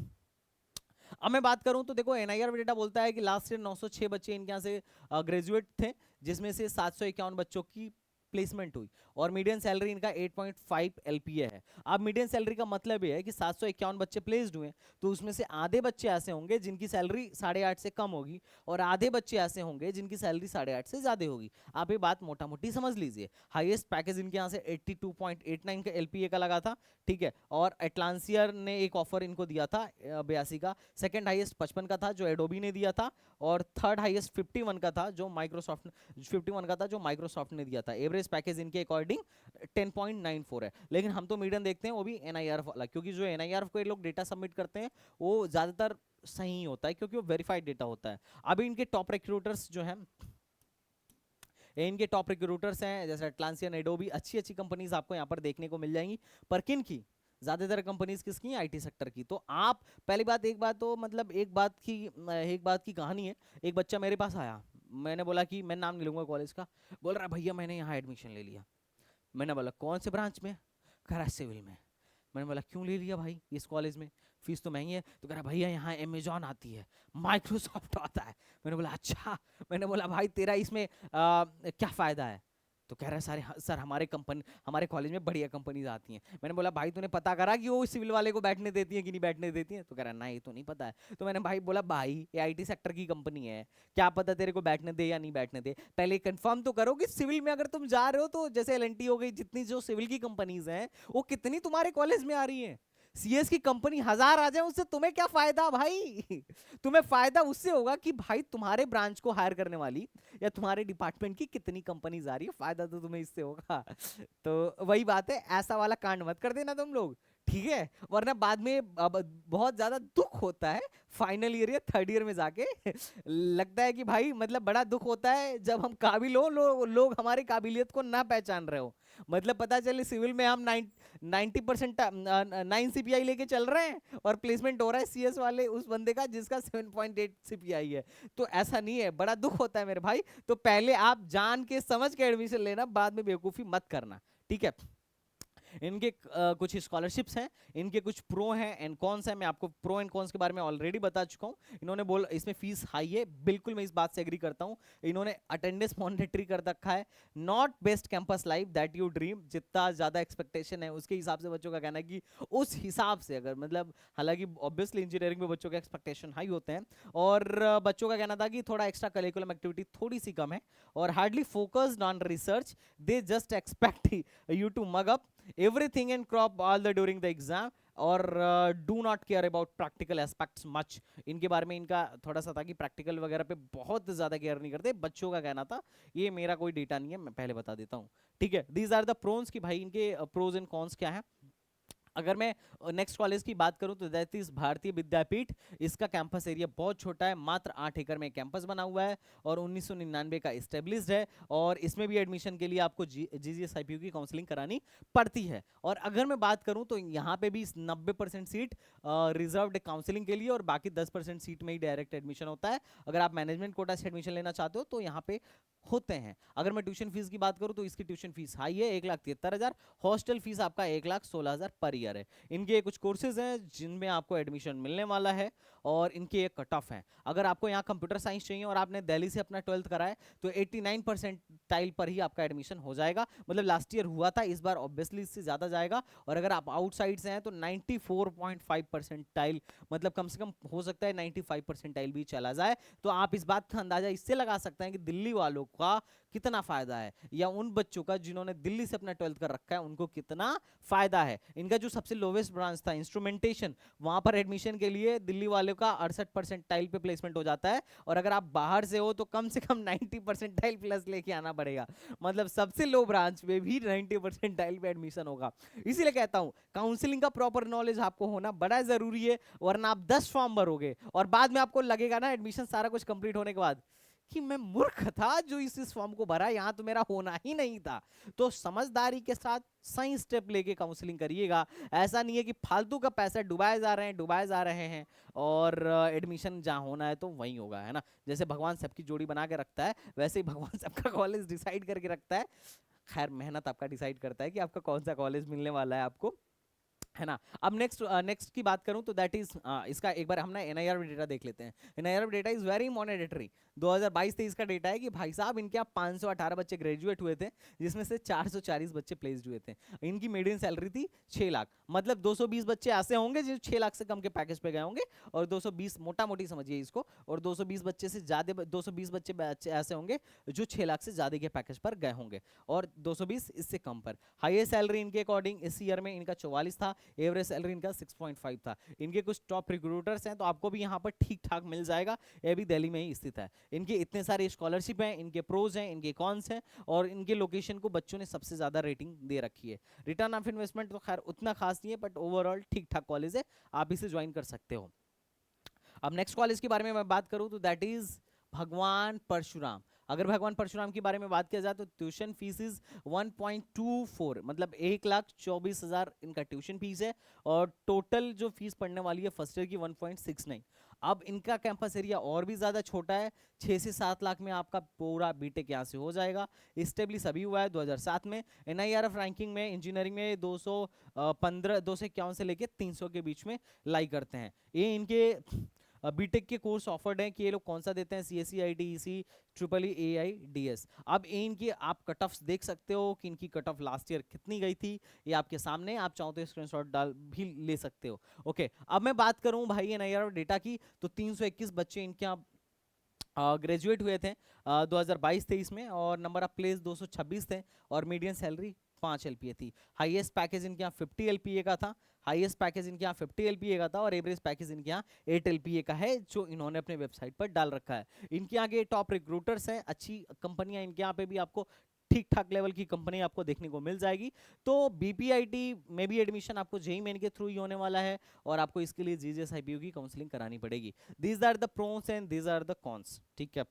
अब मैं बात करूं तो देखो एनआईआर डेटा बोलता है कि लास्ट ईयर 906 बच्चे इनके यहाँ से ग्रेजुएट थे, जिसमें से 751 बच्चों की प्लेसमेंट हुई, और मीडियन सैलरी इनका 8.5 एलपीए है। अब मीडियन सैलरी का मतलब ये है कि 751 बच्चे प्लेस्ड हुए, तो उसमें से आधे बच्चे ऐसे होंगे जिनकी सैलरी 8.5 से कम होगी, और आधे बच्चे ऐसे होंगे जिनकी सैलरी 8.5 से ज्यादा होगी। आप ये बात मोटा मोटी समझ लीजिए। हाईएस्ट पैकेज इनके यहाँ से 82.89 का एलपीए का लगा था, ठीक है। और एटलांसियर ने एक ऑफर इनको दिया था 82 का। सेकंड हाईएस्ट 55 का था जो एडोबी ने दिया था, और थर्ड हाईएस्ट 51 का था जो माइक्रोसॉफ्ट ने दिया था। एवरेज पैकेज इनके अकॉर्डिंग 10.94 है। लेकिन हम तो मीडियन देखते हैं, वो भी एनआईआर वाला, क्योंकि जो एनआईआर को ये लोग डेटा सबमिट करते हैं वो ज्यादातर सही होता है, क्योंकि वो वेरीफाइड डेटा होता है। अभी इनके टॉप रिक्रूटर्स जो हैं, इनके टॉप रिक्रूटर्स हैं जैसे एटलांसियन, एडोबी, अच्छी अच्छी कंपनीज आपको यहाँ पर देखने को मिल जाएंगी। पर किन की? ज्यादातर कंपनीज किसकी? आईटी सेक्टर की। तो आप पहली बात, एक बात तो मतलब एक बात की कहानी है। एक बच्चा मेरे पास आया, मैंने बोला कि मैं नाम नहीं लूंगा कॉलेज का, बोल रहा भैया मैंने यहाँ एडमिशन ले लिया। मैंने बोला कौन से ब्रांच में? कह रहा सिविल में। मैंने बोला क्यों ले लिया भाई इस कॉलेज में, फीस तो महंगी है? तो कह रहा भैया यहाँ अमेजॉन आती है, माइक्रोसॉफ्ट आता है। मैंने बोला अच्छा। मैंने बोला भाई तेरा इसमें क्या फ़ायदा है? तो कह रहा है सर हमारे कॉलेज में बढ़िया कंपनीज आती हैं। मैंने बोला भाई तूने पता करा कि वो सिविल वाले को बैठने देती है कि नहीं बैठने देती है? तो कह रहा है नहीं तो नहीं पता है। तो मैंने भाई बोला भाई ये आईटी सेक्टर की कंपनी है, क्या पता तेरे को बैठने दे या नहीं बैठने दे। पहले कंफर्म तो करो कि सिविल में अगर तुम जा रहे हो तो जैसे एलएनटी हो गई, जितनी जो सिविल की कंपनीज हैं वो कितनी तुम्हारे कॉलेज में आ रही हैं। सीएस की कंपनी 1000 आ जाए उससे तुम्हें क्या फायदा भाई? तुम्हें फायदा उससे होगा कि भाई तुम्हारे ब्रांच को हायर करने वाली या तुम्हारे डिपार्टमेंट की कितनी कंपनीज आ रही है, फायदा तो तुम्हें इससे होगा। तो वही बात है, ऐसा वाला कांड मत कर देना तुम लोग, ठीक है? वरना बाद में बहुत ज्यादा दुख होता है फाइनल ईयर या थर्ड ईयर में जाके। लगता है कि भाई मतलब बड़ा दुख होता है जब हम काबिल हो, लोग हमारी काबिलियत को ना पहचान रहे हो। मतलब पता चले सिविल में हम 90% 9 सीपीआई लेके चल रहे हैं और प्लेसमेंट हो रहा है सीएस वाले उस बंदे का जिसका 7.8 सीपीआई है। तो ऐसा नहीं है, बड़ा दुख होता है मेरे भाई। तो पहले आप जान के समझ के एडमिशन लेना, बाद में बेवकूफ़ी मत करना, ठीक है? इनके कुछ स्कॉलरशिप्स हैं, इनके कुछ प्रो हैं एंड कॉन्स हैं। मैं आपको प्रो एंड कॉन्स के बारे में ऑलरेडी बता चुका हूं। इन्होंने बोल इसमें फीस हाई है, बिल्कुल मैं इस बात से एग्री करता हूं। इन्होंने अटेंडेंस मॉनिटरी कर रखा है, not best campus life that you dream. जितना ज्यादा एक्सपेक्टेशन है उसके हिसाब से बच्चों का कहना है कि उस हिसाब से अगर मतलब, हालांकि ऑब्वियसली इंजीनियरिंग में बच्चों के एक्सपेक्टेशन हाई होते हैं, और बच्चों का कहना था कि थोड़ा एक्स्ट्रा करिकुलम एक्टिविटी थोड़ी सी कम है, और hardly focused on research. They just expect you to mug up everything and crop all the during the exam, और do not care about practical aspects much. इनके बारे में इनका थोड़ा सा था कि प्रैक्टिकल वगैरह पे बहुत ज्यादा केयर नहीं करते, बच्चों का कहना था। ये मेरा कोई डेटा नहीं है, मैं पहले बता देता हूँ, ठीक है? दीज आर द प्रोन्स कि भाई इनके प्रोज एंड कॉन्स क्या है। अगर मैं नेक्स्ट कॉलेज की बात करूं तो दैट इज भारतीय विद्यापीठ। इसका कैंपस एरिया बहुत छोटा है, मात्र 8 एकड़ में कैंपस बना हुआ है, और 1999 का एस्टेब्लिश्ड है। और इसमें भी एडमिशन के लिए आपको जीजीएसआईपीयू की काउंसलिंग करानी पड़ती है। और अगर मैं बात करूं तो यहाँ पे भी 90% सीट रिजर्व्ड काउंसलिंग के लिए, और बाकी 10% सीट में ही डायरेक्ट एडमिशन होता है। अगर आप मैनेजमेंट कोटा से एडमिशन लेना चाहते हो तो यहाँ पे होते हैं। अगर मैं ट्यूशन फीस की बात करूं तो इसकी ट्यूशन फीस हाई है 1,73,000, हॉस्टल फीस आपका 1,16,000 पर ईयर है। इनके कुछ कोर्सेज हैं जिनमें आपको एडमिशन मिलने वाला है और इनके एक कट ऑफ है। अगर आपको यहाँ कंप्यूटर साइंस चाहिए और आपने दिल्ली से अपना 12th करा है तो 89% पर ही आपका एडमिशन हो जाएगा। मतलब लास्ट ईयर हुआ था, इस बार ऑब्वियसली इससे ज्यादा जाएगा। और अगर आप आउटसाइड से हैं तो 94.5% मतलब कम से कम हो सकता है 95% भी चला जाए। तो आप इस बात का अंदाजा इससे लगा सकते हैं कि दिल्ली वालों का कितना फायदा है, या उन बच्चों का जिन्होंने दिल्ली से अपना 12th कर रखा है उनको कितना फायदा है। इनका जो सबसे लोवेस्ट ब्रांच था इंस्ट्रूमेंटेशन, वहां पर एडमिशन के लिए दिल्ली वालों का 68% पे प्लेसमेंट हो जाता है। और अगर आप बाहर से हो तो कम से कम 90% प्लस लेके आना पड़ेगा। मतलब सबसे लो ब्रांच में भी 90% पे एडमिशन होगा। इसीलिए कहता हूं काउंसलिंग का प्रॉपर नॉलेज आपको होना बड़ा जरूरी है, वरना आप 10 फॉर्म भरोगे और बाद में आपको लगेगा ना एडमिशन सारा कुछ कंप्लीट होने के बाद कि मैं मूर्ख था जो इस फॉर्म को भरा, यहां तो मेरा होना ही नहीं था। तो समझदारी के साथ सही स्टेप लेके काउंसलिंग करिएगा। ऐसा नहीं है कि फालतू का पैसा डुबाए जा रहे हैं और एडमिशन जहां होना है तो वहीं होगा, है ना। जैसे भगवान सबकी जोड़ी बना के रखता है वैसे ही भगवान सबका कॉलेज डिसाइड करके रखता है। खैर मेहनत आपका डिसाइड करता है कि आपका कौन सा कॉलेज मिलने वाला है आपको, है ना। अब नेक्स्ट की बात करूं तो दैट इज इसका एक बार हम ना एनआईआर डेटा देख लेते हैं। NIR data is very monetary. 2022-23 का डेटा है कि भाई साहब इनके यहाँ 518 बच्चे ग्रेजुएट हुए थे, जिसमें से 440 बच्चे प्लेस्ड हुए थे। इनकी मीडियन सैलरी थी 6 लाख। मतलब 220 बच्चे ऐसे होंगे जो 6 लाख से कम के पैकेज पे गए होंगे, और 220 मोटा मोटी समझिए इसको, और 220 बच्चे से ज्यादा 220 बच्चे ऐसे होंगे जो 6 लाख से ज्यादा के पैकेज पर गए होंगे, और 220 इससे कम पर। हाईएस्ट सैलरी इनके अकॉर्डिंग इस ईयर में इनका 44 था, एवरेज सैलरी इनका 6.5 था। इनके कुछ टॉप रिक्रूटर्स हैं तो आपको भी यहाँ पर ठीक ठाक मिल जाएगा, ये भी दिल्ली में ही स्थित है। इनके इतने सारे स्कॉलरशिप हैं, इनके प्रोज हैं, इनके कॉन्स हैं, और इनके लोकेशन को बच्चों ने सबसे ज्यादा रेटिंग दे रखी है। रिटर्न ऑफ इन्वेस्टमेंट तो खैर उतना खास नहीं है, बट ओवरऑल ठीक ठाक कॉलेज है, आप इसे ज्वाइन कर सकते हो। अब नेक्स्ट कॉलेज के बारे में मैं बात करूं तो दैट इज भगवान परशुराम। अगर भगवान परशुराम के बारे में बात किया जाए तो ट्यूशन फीस इज 1.24, मतलब 1,24,000 इनका ट्यूशन फीस है, और टोटल जो फीस पड़ने वाली है फर्स्ट ईयर की 1.69। अब इनका कैंपस एरिया और भी ज्यादा छोटा है, 6 से 7 लाख में आपका पूरा बीटेक यहाँ से हो जाएगा। स्टेब्लिश अभी हुआ है 2007 में। एनआईआरएफ रैंकिंग में इंजीनियरिंग में 215 251 से लेके 300 के बीच में लाई करते हैं। ये इनके बीटेक के कोर्स ऑफर्ड हैं कि ये लोग कौन सा देते हैं, सीएससी, आईटीईसी, ट्रिपल ई, एआईडीएस। अब इनकी आप कट ऑफ्स देख सकते हो कि इनकी कट ऑफ लास्ट ईयर कितनी गई थी, ये आपके सामने, आप चाहो तो स्क्रीनशॉट डाल भी ले सकते हो। ओके, अब मैं बात करूं भाई एनआईआर डेटा की तो 321 बच्चे इनके यहाँ ग्रेजुएट हुए थे 2022-23 में, और नंबर ऑफ प्लेस 226 थे, और मीडियन सैलरी 5 एलपीए थी। हाईएस्ट पैकेज इनके यहाँ 50 एलपीए का था, हाईएस्ट पैकेज इनके यहाँ 50 एलपीए का था, और एवरेज पैकेज इनके यहाँ 8 एलपीए का है, जो इन्होंने अपने वेबसाइट पर डाल रखा है। इनके यहाँ के टॉप रिक्रूटर्स हैं, अच्छी कंपनियां इनके यहाँ पे भी आपको ठीक ठाक लेवल की कंपनी आपको देखने को मिल जाएगी। तो बीपीआईटी में भी एडमिशन आपको जेईई मेन के थ्रू ही होने वाला है, और आपको इसके लिए जीजीएस आईपीयू की काउंसलिंग करानी पड़ेगी। These are the pros and these are the cons, ठीक है।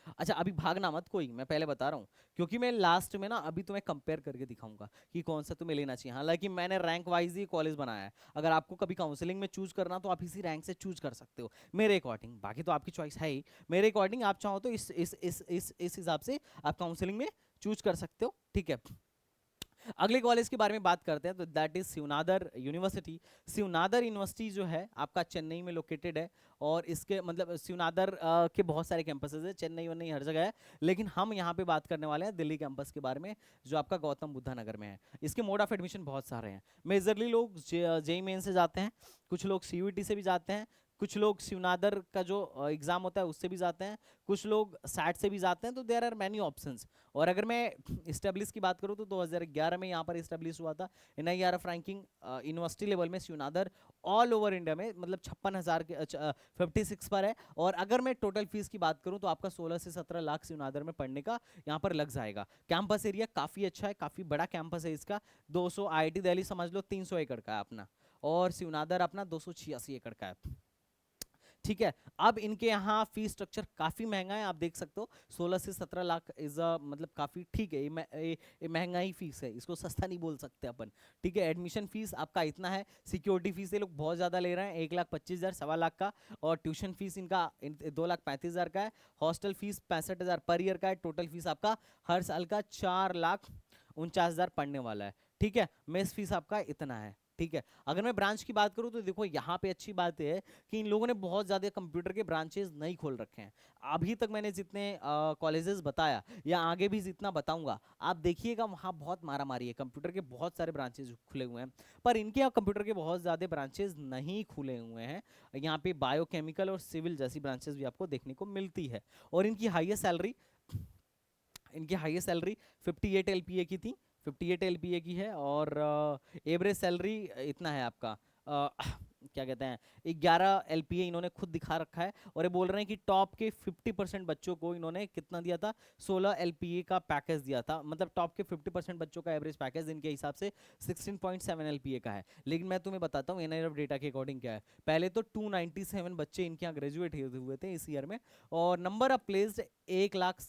अच्छा अभी भागना मत कोई, मैं पहले बता रहा हूँ, क्योंकि मैं लास्ट में ना अभी तुम्हें कंपेयर करके दिखाऊंगा कि कौन सा तुम्हें लेना चाहिए। हालांकि मैंने रैंक वाइज ही कॉलेज बनाया है, अगर आपको कभी काउंसलिंग में चूज करना तो आप इसी रैंक से चूज कर सकते हो मेरे अकॉर्डिंग। बाकी तो आपकी चॉइस है ही, मेरे अकॉर्डिंग आप चाहो तो इस हिसाब से आप काउंसलिंग में चूज कर सकते हो, ठीक है। अगले कॉलेज के बारे में बात करते हैं तो that is Shiv Nadar university. Shiv Nadar university जो है आपका चेन्नई में लोकेटेड है, और इसके मतलब शिवनादर के बहुत सारे कैंपसेस है, चेन्नई वन्नई हर जगह है, लेकिन हम यहाँ पे बात करने वाले हैं दिल्ली कैंपस के बारे में, जो आपका गौतम बुद्धा नगर में है। इसके मोड ऑफ एडमिशन बहुत सारे हैं। मेजरली लोग जेई मेन से जाते हैं, कुछ लोग सीयूईटी से भी जाते हैं, कुछ लोग शिवनादर का जो एग्जाम होता है उससे भी जाते हैं, कुछ लोग सैट से भी जाते हैं। तो देयर आर मैनी ऑप्शंस। और अगर मैं इस्टेब्लिश की बात करूं तो 2011 में यहाँ पर इस्टेब्लिश हुआ था एनआईआरएफ रैंकिंग यूनिवर्सिटी लेवल में शिवनादर, ऑल ओवर इंडिया में मतलब 56,000 के 56 पर है। और अगर मैं टोटल फीस की बात करूं तो आपका 16 से 17 लाख शिवनादर में पढ़ने का यहाँ पर लग जाएगा। कैंपस एरिया काफ़ी अच्छा है, काफ़ी बड़ा कैंपस है इसका। 200 आईआईटी दिल्ली समझ लो 300 एकड़ का है अपना, और शिवनादर अपना 286 एकड़ का है। ठीक है। अब इनके यहाँ फीस स्ट्रक्चर काफी महंगा है, आप देख सकते हो 16 से 17 लाख इज मतलब काफी ठीक है, ये महंगा ही फीस है, इसको सस्ता नहीं बोल सकते अपन। ठीक है, एडमिशन फीस आपका इतना है, सिक्योरिटी फीस ये लोग बहुत ज्यादा ले रहे हैं 1,25,000 1.25 लाख का, और ट्यूशन फीस इनका 2,35,000 का है, हॉस्टल फीस 65,000 पर ईयर का है, टोटल फीस आपका हर साल का 4,49,000 पड़ने वाला है। ठीक है, मेस फीस आपका इतना है। ठीक है, अगर मैं ब्रांच की बात करूं तो देखो यहाँ पे अच्छी बात है कि इन लोगों ने बहुत ज्यादा कंप्यूटर के ब्रांचेस नहीं खोल रखे हैं। अभी तक मैंने जितने कॉलेजेस बताया या आगे भी जितना बताऊंगा, आप देखिएगा वहाँ बहुत मारा मारी है, कंप्यूटर के बहुत सारे ब्रांचेस खुले हुए हैं, पर इनके यहाँ कंप्यूटर के बहुत ज्यादा ब्रांचेस नहीं खुले हुए हैं। यहाँ पे बायोकेमिकल और सिविल जैसी ब्रांचेस भी आपको देखने को मिलती है, और इनकी हाईएस्ट सैलरी 58 एलपीए की थी, 58 एलपीए की है, और एवरेज सैलरी इतना है आपका क्या कहते हैं 11 एलपीए इन्होंने खुद दिखा रखा है, और ये बोल रहे हैं कि टॉप के 50% बच्चों को इन्होंने कितना दिया था, 16 एलपीए का पैकेज दिया था, मतलब टॉप के 50% बच्चों का एवरेज पैकेज इनके हिसाब से 16.7 एलपीए का है। लेकिन मैं तुम्हें बताता हूँ एनआईआरएफ डेटा के अकॉर्डिंग क्या है। पहले तो 297 बच्चे इनके यहाँ ग्रेजुएट हुए थे इस ईयर में, और नंबर ऑफ प्लेस्ड 1 लाख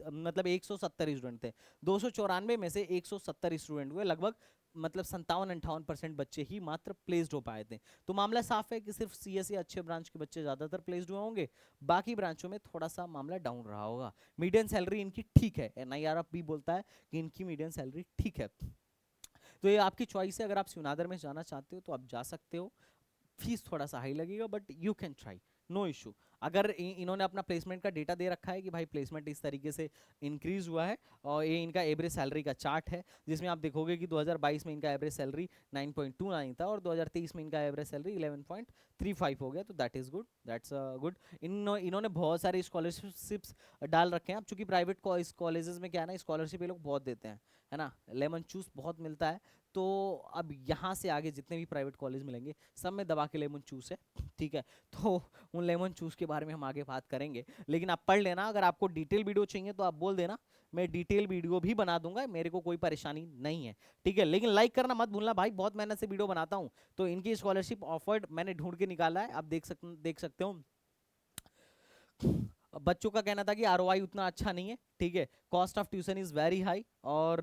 मतलब 170 स्टूडेंट थे, 294 में से 170 स्टूडेंट हुए, लगभग मतलब 57-58% बच्चे ही मात्र प्लेस्ड हो पाए थे। तो मामला साफ है कि सिर्फ सीएस या अच्छे ब्रांच के बच्चे ज्यादातर प्लेस्ड हुए होंगे, बाकी ब्रांचों में थोड़ा सा मामला डाउन रहा होगा। मीडियन सैलरी इनकी ठीक है, एनआईआरएफ भी बोलता है कि इनकी मीडियन सैलरी ठीक है। तो ये आपकी चॉइस है, अगर आप सिवनादर में जाना चाहते हो तो आप जा सकते हो, फीस थोड़ा सा हाई लगेगा but you can try, no issue. अगर इन्होंने अपना प्लेसमेंट का डेटा दे रखा है कि भाई प्लेसमेंट इस तरीके से इंक्रीज हुआ है, और ये इनका एवरेज सैलरी का चार्ट है, जिसमें आप देखोगे कि 2022 में इनका एवरेज सैलरी 9.29 था, और 2023 में इनका एवरेज सैलरी 11.35 हो गया, तो that is good, that's good. इन्होंने बहुत सारे स्कॉलरशिप्स डाल रखे हैं। अब चूंकि प्राइवेट कॉलेजेस में क्या है ना, स्कॉलरशिप ये लोग बहुत देते हैं, है ना, लेमन चूस बहुत मिलता है। तो अब यहाँ से आगे जितने भी प्राइवेट कॉलेज मिलेंगे सब में दबा के लेमन चूस है। ठीक है, तो उन लेमन चूस के बारे में हम आगे बात करेंगे, लेकिन आप पढ़ लेना, अगर आपको डिटेल वीडियो चाहिए तो आप बोल देना, मैं डिटेल वीडियो भी बना दूंगा, मेरे को कोई परेशानी नहीं है। ठीक है, लेकिन लाइक करना मत भूलना भाई, बहुत मेहनत से वीडियो बनाता हूँ। तो इनकी स्कॉलरशिप ऑफर्ड मैंने ढूंढ के निकाला है, आप देख सकते हो। बच्चों का कहना था कि आरओआई उतना अच्छा नहीं है, ठीक है, cost of tuition is very high, और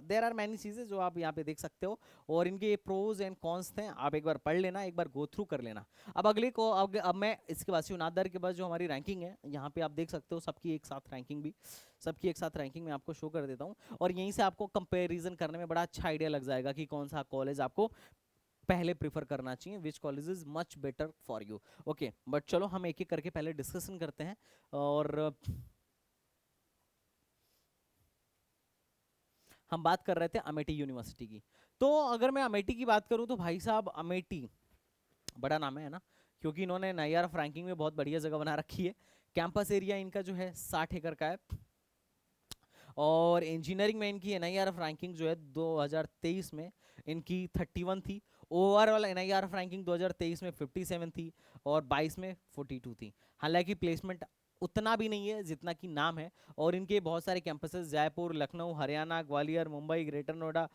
देयर आर मैनी चीजें जो आप यहाँ पे देख सकते हो, और इनके प्रोज एंड कॉन्स थे, आप एक बार पढ़ लेना, एक बार गो थ्रू कर लेना। अब अगले को अब मैं इसके बाद शिवनाथ के बाद जो हमारी रैंकिंग है यहाँ पे आप देख सकते हो, सबकी एक साथ रैंकिंग में आपको शो कर देता हूँ, और यहीं से आपको कंपेरिजन करने में बड़ा अच्छा आइडिया लग जाएगा कि कौन सा कॉलेज आपको पहले प्रीफर करना चाहिए, which college is much better for you. Okay, but चलो हम एक एक करके पहले डिस्कशन करते हैं। और हम बात कर रहे थे अमेठी यूनिवर्सिटी की। तो अगर मैं अमेठी की बात करूं तो भाई साहब अमेठी बड़ा नाम है ना, क्योंकि इन्होंने नाईआरएफ रैंकिंग में बहुत बढ़िया जगह बना रखी है। कैंपस एरिया इनका जो है 60 एकड़ का है, और इंजीनियरिंग में इनकी एनआईआरएफ रैंकिंग जो है 2023 में इनकी 31 थी, ओवरऑल एनआईआरएफ रैंकिंग 2023 में 57 थी, और 22 में 42 थी। हालांकि प्लेसमेंट उतना भी नहीं है जितना कि नाम है, और इनके बहुत सारे कैंपसेस जयपुर, लखनऊ, हरियाणा, ग्वालियर, मुंबई, ग्रेटर नोएडा,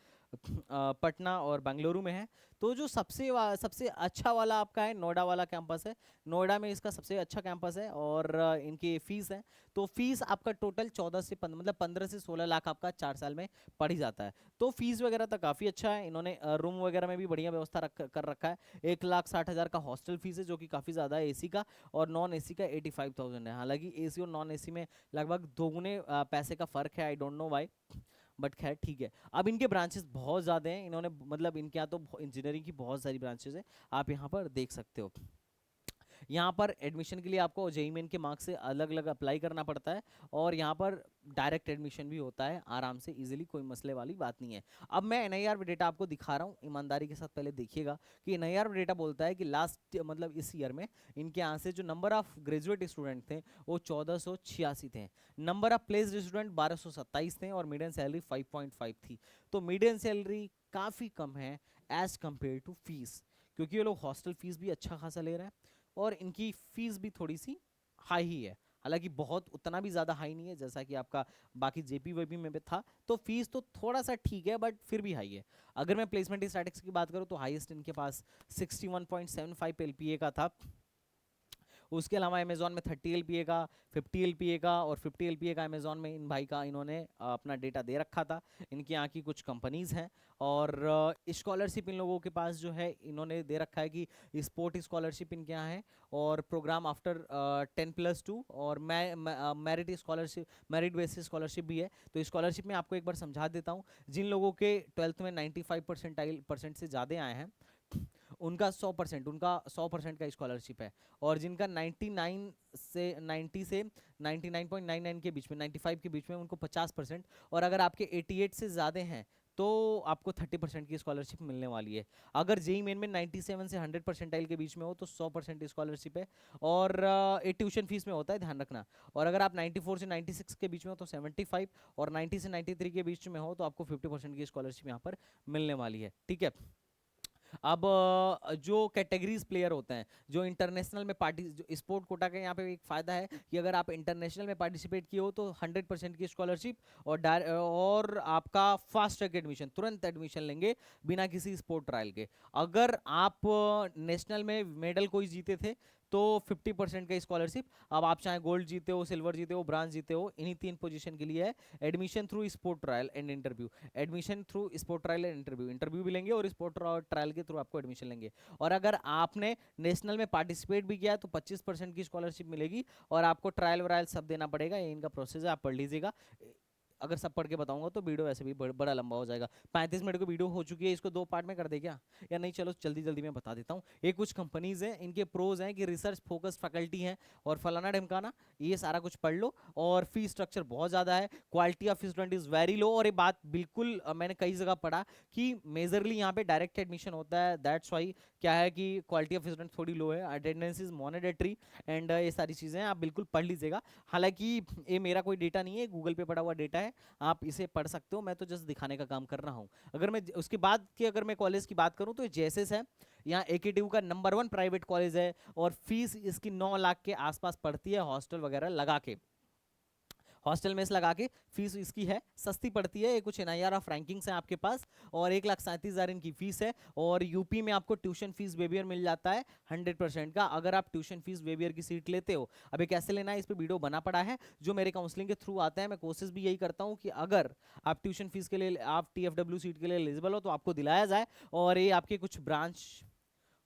पटना और बेंगलुरु में है। तो जो सबसे अच्छा वाला आपका है नोएडा वाला कैंपस है, नोएडा में इसका सबसे अच्छा कैंपस है, और इनकी फीस है, तो फीस आपका टोटल 14 से 15 मतलब 15 से 16 लाख आपका 4 साल में पड़ ही जाता है। तो फीस वगैरह तो काफ़ी अच्छा है, इन्होंने रूम वगैरह में भी बढ़िया व्यवस्था कर रखा है। 1,60,000 का हॉस्टल फीस है, जो कि काफ़ी ज़्यादा है एसी का, और नॉन एसी का 85,000 है। हालांकि एसी और नॉन एसी में लगभग दोगुने पैसे का फ़र्क है, I don't know why, but खैर ठीक है। अब इनके ब्रांचेस बहुत ज़्यादा हैं, इन्होंने मतलब इनके यहाँ तो इंजीनियरिंग की बहुत सारी ब्रांचेस हैं, आप यहाँ पर देख सकते हो। यहाँ पर एडमिशन के लिए आपको जेईई मेन के मार्क्स से अलग अलग अप्लाई करना पड़ता है, और यहाँ पर डायरेक्ट एडमिशन भी होता है आराम से इजीली, कोई मसले वाली बात नहीं है। अब मैं एनआईआर डेटा आपको दिखा रहा हूँ, ईमानदारी के साथ पहले देखिएगा कि एनआईआर डेटा बोलता है कि लास्ट मतलब इस ईयर में इनके यहाँ से जो नंबर ऑफ ग्रेजुएट स्टूडेंट थे वो 1486 थे, नंबर ऑफ प्लेस्ड स्टूडेंट 1227 थे, और मीडियन सैलरी 5.5 थी। तो मीडियन सैलरी काफ़ी कम है एज कम्पेयर टू फीस, क्योंकि ये लोग हॉस्टल फीस भी अच्छा खासा ले रहे हैं, और इनकी फीस भी थोड़ी सी हाई ही है। हालांकि बहुत उतना भी ज़्यादा हाई नहीं है जैसा कि आपका बाकी जेपी वेपी में भी था, तो फीस तो थोड़ा सा ठीक है बट फिर भी हाई है। अगर मैं प्लेसमेंट स्टैटिस्टिक्स की बात करूँ तो हाईएस्ट इनके पास 61.75 एलपीए का था, उसके अलावा अमेजोन में 30 LPA का, 50 LPA का और 50 LPA का अमेजोन में इन भाई का इन्होंने अपना डेटा दे रखा था। इनके यहाँ की कुछ कंपनीज हैं और स्कॉलरशिप इन लोगों के पास जो है इन्होंने दे रखा है कि स्पोर्ट स्कॉलरशिप इनके यहाँ है और प्रोग्राम आफ्टर 10+2 और merit scholarship, merit basis scholarship भी है। तो स्कॉलरशिप में आपको एक बार समझा देता हूँ। जिन लोगों के 12th में 95% से ज़्यादा आए हैं उनका 100%, उनका 100% का स्कॉलरशिप है। और जिनका 99 से 90 से 99.99 के बीच में, 95 के बीच में, उनको 50%। और अगर आपके 88 से ज़्यादा हैं तो आपको 30% की स्कॉलरशिप मिलने वाली है। अगर जेई मेन में 97 से 100 परसेंटाइल के बीच में हो तो 100% स्कॉलरशिप है और ये ट्यूशन फीस में होता है, ध्यान रखना। और अगर आप 94 से 96 के बीच में हो तो 75 और 90 से 93 के बीच में हो तो आपको 50% की स्कॉलरशिप यहाँ पर मिलने वाली है, ठीक है। अब जो कैटेगरीज प्लेयर होते हैं जो इंटरनेशनल में जो स्पोर्ट कोटा का यहाँ पे एक फायदा है कि अगर आप इंटरनेशनल में पार्टिसिपेट किए हो तो 100% की स्कॉलरशिप और आपका फास्ट ट्रैक एडमिशन, तुरंत एडमिशन लेंगे बिना किसी स्पोर्ट ट्रायल के। अगर आप नेशनल में मेडल कोई जीते थे तो 50% का स्कॉलरशिप। अब आप चाहे गोल्ड जीते हो, सिल्वर जीते हो, ब्रांज जीते हो, इन्हीं 3 पोजीशन के लिए है। Admission through sport trial and interview, admission through sport trial and interview, interview भी लेंगे और स्पोर्ट ट्रायल के थ्रू आपको एडमिशन लेंगे। और अगर आपने नेशनल में पार्टिसिपेट भी किया है तो 25% की स्कॉलरशिप मिलेगी और आपको ट्रायल व्रायल सब देना पड़ेगा। ये इनका प्रोसेस है, आप पढ़ लीजिएगा। अगर सब पढ़ के बताऊंगा तो वीडियो ऐसे भी बड़ा लंबा हो जाएगा। 35 मिनट की वीडियो हो चुकी है, इसको 2 पार्ट में कर दे क्या, या नहीं? चलो जल्दी जल्दी मैं बता देता हूँ। ये कुछ कंपनीज हैं, इनके प्रोज हैं कि रिसर्च फोकस फैकल्टी हैं और फलाना ढमकाना, ये सारा कुछ पढ़ लो। और फी स्ट्रक्चर बहुत ज़्यादा है, quality of student is very low. और ये बात बिल्कुल मैंने कई जगह पढ़ा कि मेजरली यहाँ पे डायरेक्ट एडमिशन होता है, दैट्स वाई क्या है कि क्वालिटी ऑफ स्टूडेंट थोड़ी लो है, अटेंडेंस इज मॉनिटरी एंड ये सारी चीज़ें आप बिल्कुल पढ़ लीजिएगा। हालांकि ये मेरा कोई डेटा नहीं है, गूगल पे पड़ा हुआ डेटा है, आप इसे पढ़ सकते हो, मैं तो जस्ट दिखाने का काम कर रहा हूँ। अगर मैं उसके बाद की अगर मैं कॉलेज की बात करूँ तो जेएसएस है, यहाँ एकेटीयू का नंबर 1 प्राइवेट कॉलेज है और फीस इसकी 9 लाख के आसपास पड़ती है, हॉस्टल वगैरह लगा के, हॉस्टल मेस लगा के फीस इसकी है, सस्ती पड़ती है। ये कुछ एनआईआर ऑफ रैंकिंग्स हैं आपके पास और 1,37,000 इनकी फीस है। और यूपी में आपको ट्यूशन फीस वेवियर मिल जाता है 100% का, अगर आप ट्यूशन फीस वेवियर की सीट लेते हो। अभी कैसे लेना है इस पर वीडियो बना पड़ा है, जो मेरे काउंसलिंग के थ्रू आता है। मैं कोशिश भी यही करता हूँ कि अगर आप ट्यूशन फीस के लिए, आप टीएफडब्ल्यू सीट के लिए एलिजिबल हो तो आपको दिलाया जाए। और ये आपके कुछ ब्रांच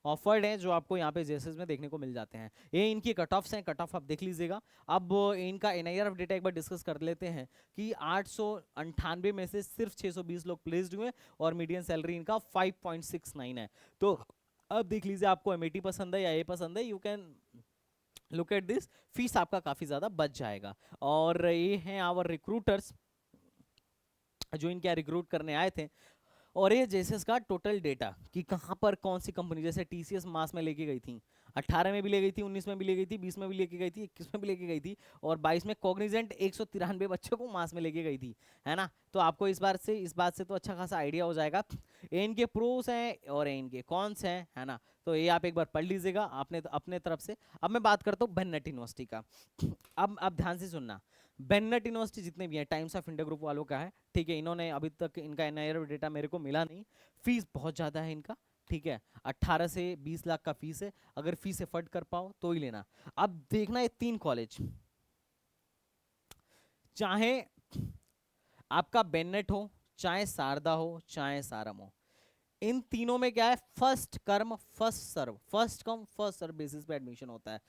ऑफर्ड हैं जो आपको यहाँ पे जेएसएस में देखने को मिल जाते हैं। ये इनकी कट ऑफ्स हैं, कट ऑफ आप देख लीजिएगा। अब इनका एनआईआर ऑफ डेटा एक बार डिस्कस कर लेते हैं कि 898 में से सिर्फ 620 लोग प्लेस्ड हुए और मीडियन सैलरी इनका 5.69 है। तो अब देख लीजिए, आपको एमएटी पसंद है या ए पसंद है, you can look at this. Fees आपका काफी ज्यादा बच जाएगा। और ये हैं आवर रिक्रूटर्स जो इनके यहाँ रिक्रूट करने आए थे। और ये जेसेस का टोटल डेटा कि कहाँ पर कौन सी कंपनी, जैसे टीसीएस मास में लेके गई थी, 18 में भी ले गई थी, 19 में भी ले गई थी, 20 में भी लेके गई थी, 21 में भी लेके गई थी और 22 में कॉग्निजेंट 193 बच्चों को मास में लेके गई थी, है ना। तो आपको इस बात से तो अच्छा खासा आइडिया हो जाएगा। ये इनके प्रोस हैं और ये इनके कॉन्स हैं, है ना। तो ये आप एक बार पढ़ लीजिएगा आपने अपने तरफ से। अब मैं बात करता हूँ बेन्नेट यूनिवर्सिटी का। अब ध्यान से सुनना, बेन्नेट यूनिवर्सिटी जितने भी हैं टाइम्स ऑफ इंडिया ग्रुप वालों का है, ठीक है। इन्होंने अभी तक इनका एनआईआर डेटा मेरे को मिला नहीं। फीस बहुत ज़्यादा है इनका, ठीक है। 18 से 20 लाख का फीस है, अगर फीस एफर्ट कर पाओ तो ही लेना। अब देखना ये 3 कॉलेज, चाहे आपका बेन्नेट हो, चाहे शारदा हो, चाहे सारम हो, इन तीनों में क्या है, first come first serve, first come first serve basis पे एडमिशन होता है।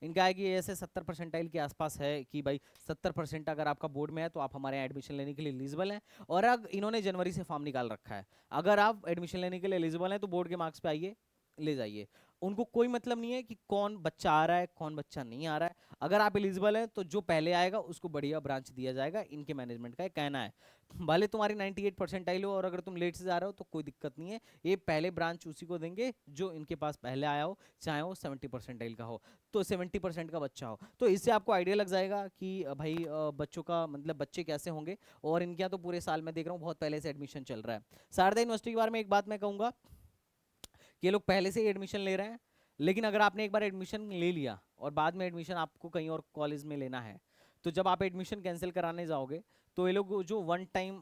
इनका है कि ऐसे 70 परसेंटाइल के आसपास है कि भाई 70% अगर आपका बोर्ड में है तो आप हमारे यहाँ एडमिशन लेने के लिए एलिजिबल हैं। और अब इन्होंने जनवरी से फॉर्म निकाल रखा है, अगर आप एडमिशन लेने के लिए एलिजिबल हैं तो बोर्ड के मार्क्स पे आइए, ले जाइए। उनको कोई मतलब नहीं है कि कौन बच्चा आ रहा है कौन बच्चा नहीं आ रहा है। अगर आप एलिजिबल हैं तो जो पहले आएगा उसको बढ़िया ब्रांच दिया जाएगा, इनके मैनेजमेंट का कहना है। भले तुम्हारी 98 परसेंटाइल हो और अगर तुम लेट से जा रहे हो तो कोई दिक्कत नहीं है, ये पहले ब्रांच उसी को देंगे जो इनके पास पहले आया हो, चाहे वो 70 परसेंटाइल का हो, तो 70% का बच्चा हो। तो इससे आपको आइडिया लग जाएगा कि भाई बच्चों का मतलब बच्चे कैसे होंगे। और इनके यहाँ तो पूरे साल में देख रहा हूँ बहुत पहले से एडमिशन चल रहा है। शारदा यूनिवर्सिटी के बारे में एक बात मैं कहूँगा कि ये लोग पहले से ही एडमिशन ले रहे हैं। लेकिन अगर आपने एक बार एडमिशन ले लिया और बाद में एडमिशन आपको कहीं और कॉलेज में लेना है, तो जब आप एडमिशन कैंसिल कराने जाओगे तो ये लोग जो वन टाइम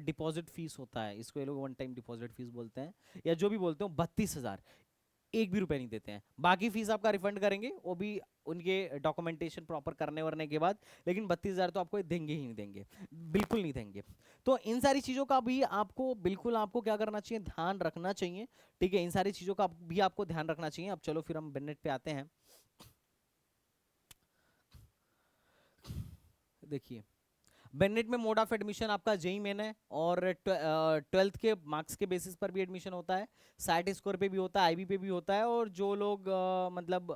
डिपॉजिट फीस होता है, इसको ये लोग वन टाइम डिपॉजिट फीस बोलते हैं या जो भी बोलते हो, 32,000 एक भी रुपए नहीं देते हैं। बाकी फीस आपका रिफंड करेंगे, वो भी उनके डॉक्यूमेंटेशन प्रॉपर करने वरने के बाद, लेकिन 32,000 तो आपको देंगे ही नहीं देंगे, बिल्कुल नहीं देंगे। तो इन सारी चीज़ों का भी आपको बिल्कुल आपको क्या करना चाहिए, ध्यान रखना चाहिए। ठीक है, इन सारी चीज़ों का भी आपको ध्यान रखना चाहिए। अब चलो फिर हम बेनेट पे आते हैं। देखिए, बेनेट में मोड ऑफ एडमिशन आपका जेई मेन है, और 12th के मार्क्स के बेसिस पर भी एडमिशन होता है, साइट स्कोर पे भी होता है, आईबी पे भी होता है। और जो लोग मतलब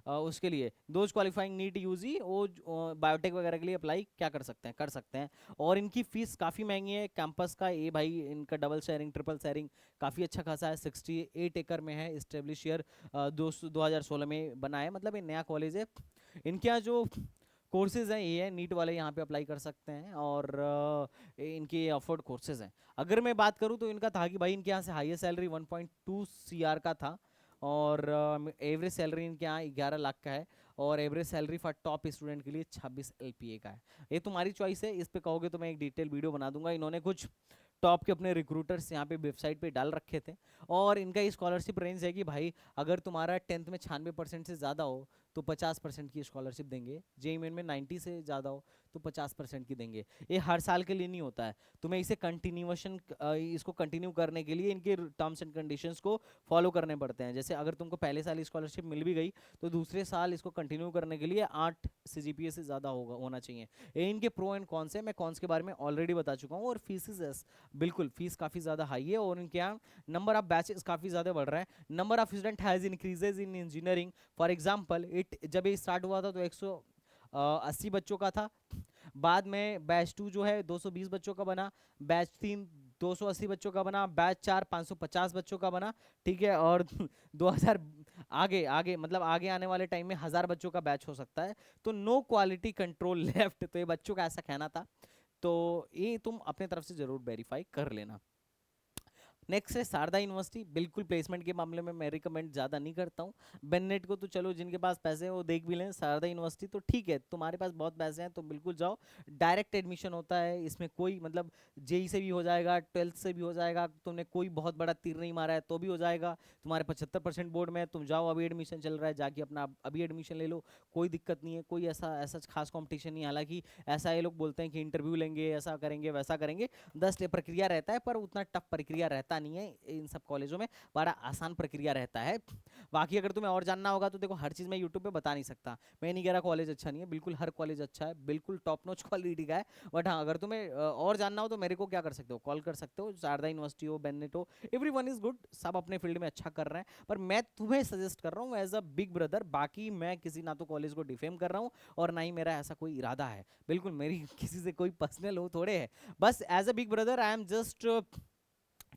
उसके लिए दोज क्वालिफाइंग नीट यूजी, वो बायोटेक वगैरह के लिए अप्लाई क्या कर सकते हैं, कर सकते हैं। और इनकी फीस काफ़ी महंगी है। कैंपस का ये भाई इनका डबल शेयरिंग ट्रिपल शेयरिंग काफ़ी अच्छा खासा है, 68 एकड़ में है, इस्टेब्लिश ईयर 2016 में बना है, मतलब ये नया कॉलेज है। इनके यहाँ जो कोर्सेज हैं ये है, नीट वाले यहाँ पे अप्लाई कर सकते हैं, और इनके अफोर्ड कोर्सेज हैं। अगर मैं बात करूँ तो इनका था कि भाई इनके यहाँ से हाईएस्ट सैलरी 1.2 सीआर का था, और एवरेज सैलरी इनके यहाँ 11 लाख का है, और average salary for top student के लिए 26 एलपीए का है। ये तुम्हारी चॉइस है, इस पे कहोगे तो मैं एक डिटेल वीडियो बना दूंगा। इन्होंने कुछ टॉप के अपने रिक्रूटर्स यहाँ पे वेबसाइट पे डाल रखे थे, और इनका ये स्कॉलरशिप रेंज है कि भाई अगर तुम्हारा 10th में 96% से ज़्यादा हो तो 50% की स्कॉलरशिप देंगे, जेईई मेन में 90 से ज़्यादा हो तो 50% की देंगे। ये हर साल के लिए नहीं होता है, तुम्हें इसे कंटिन्यूएशन इसको कंटिन्यू करने के लिए इनके टर्म्स एंड कंडीशंस को फॉलो करने पड़ते हैं। जैसे अगर तुमको पहले साल स्कॉलरशिप मिल भी गई तो दूसरे साल इसको कंटिन्यू करने के लिए 8 सीजीपीए से ज़्यादा होना चाहिए। ये इनके प्रो एंड कॉन्स है, मैं कॉन्स के बारे में ऑलरेडी बता चुका हूँ। और फीसेस, बिल्कुल फीस काफ़ी ज़्यादा हाई है, और इनके यहाँ नंबर ऑफ बैचेस काफ़ी ज़्यादा बढ़ रहा है। Number of student has increases in engineering. For example it जब ये स्टार्ट हुआ था तो 180 बच्चों का था, बाद में बैच 2 जो है 220 बच्चों का बना, बैच 3 280 बच्चों का बना, बैच 4 550 बच्चों का बना। ठीक है, और 2000 आगे आगे मतलब आगे आने वाले टाइम में 1000 बच्चों का बैच हो सकता है। तो नो क्वालिटी कंट्रोल लेफ्ट, तो ये बच्चों का ऐसा कहना था। तो ये तुम अपने तरफ से जरूर वेरीफाई कर लेना। नेक्स्ट है शारदा यूनिवर्सिटी। बिल्कुल प्लेसमेंट के मामले में मैं रिकमेंड ज़्यादा नहीं करता हूँ बेननेट को, तो चलो जिनके पास पैसे हैं वो देख भी लें। शारदा यूनिवर्सिटी तो ठीक है, तुम्हारे पास बहुत पैसे हैं तो बिल्कुल जाओ, डायरेक्ट एडमिशन होता है, इसमें कोई मतलब जेई से भी हो जाएगा, 12th से भी हो जाएगा, तुमने कोई बहुत बड़ा तीर नहीं मारा है तो भी हो जाएगा। तुम्हारे 75% बोर्ड में, तुम जाओ, अभी एडमिशन चल रहा है, जाके अपना अभी एडमिशन ले लो, कोई दिक्कत नहीं है, कोई ऐसा ऐसा खास कॉम्पिटिशन नहीं है। हालांकि ऐसा ये लोग बोलते हैं कि इंटरव्यू लेंगे, ऐसा करेंगे वैसा करेंगे, 10 डे प्रक्रिया रहता है, पर उतना टफ प्रक्रिया रहता नहीं है इन सब कॉलेजों में, बड़ा आसान प्रक्रिया रहता है। बाकी अगर तुम्हें और जानना होगा तो देखो, हर चीज़ मैं यूट्यूब पे बता नहीं सकता, मैं नहीं कह रहा कॉलेज अच्छा नहीं है, बिल्कुल हर कॉलेज अच्छा है, बिल्कुल टॉप नॉच क्वालिटी का है। बट हाँ, अगर तुम्हें और जानना हो तो मेरे को क्या कर सकते हो, कॉल कर सकते हो। शारदा यूनिवर्सिटी हो, बेनेट हो, एवरीवन इज गुड, सब अपने फील्ड में अच्छा कर रहे हैं, पर मैं तुम्हें सजेस्ट कर रहा हूँ एज अ बिग ब्रदर। बाकी मैं किसी ना तो कॉलेज को डिफेम कर रहा हूँ, और ना ही मेरा ऐसा कोई इरादा है, बिल्कुल मेरी किसी से कोई पर्सनल हो थोड़े है, बस as a big brother I am just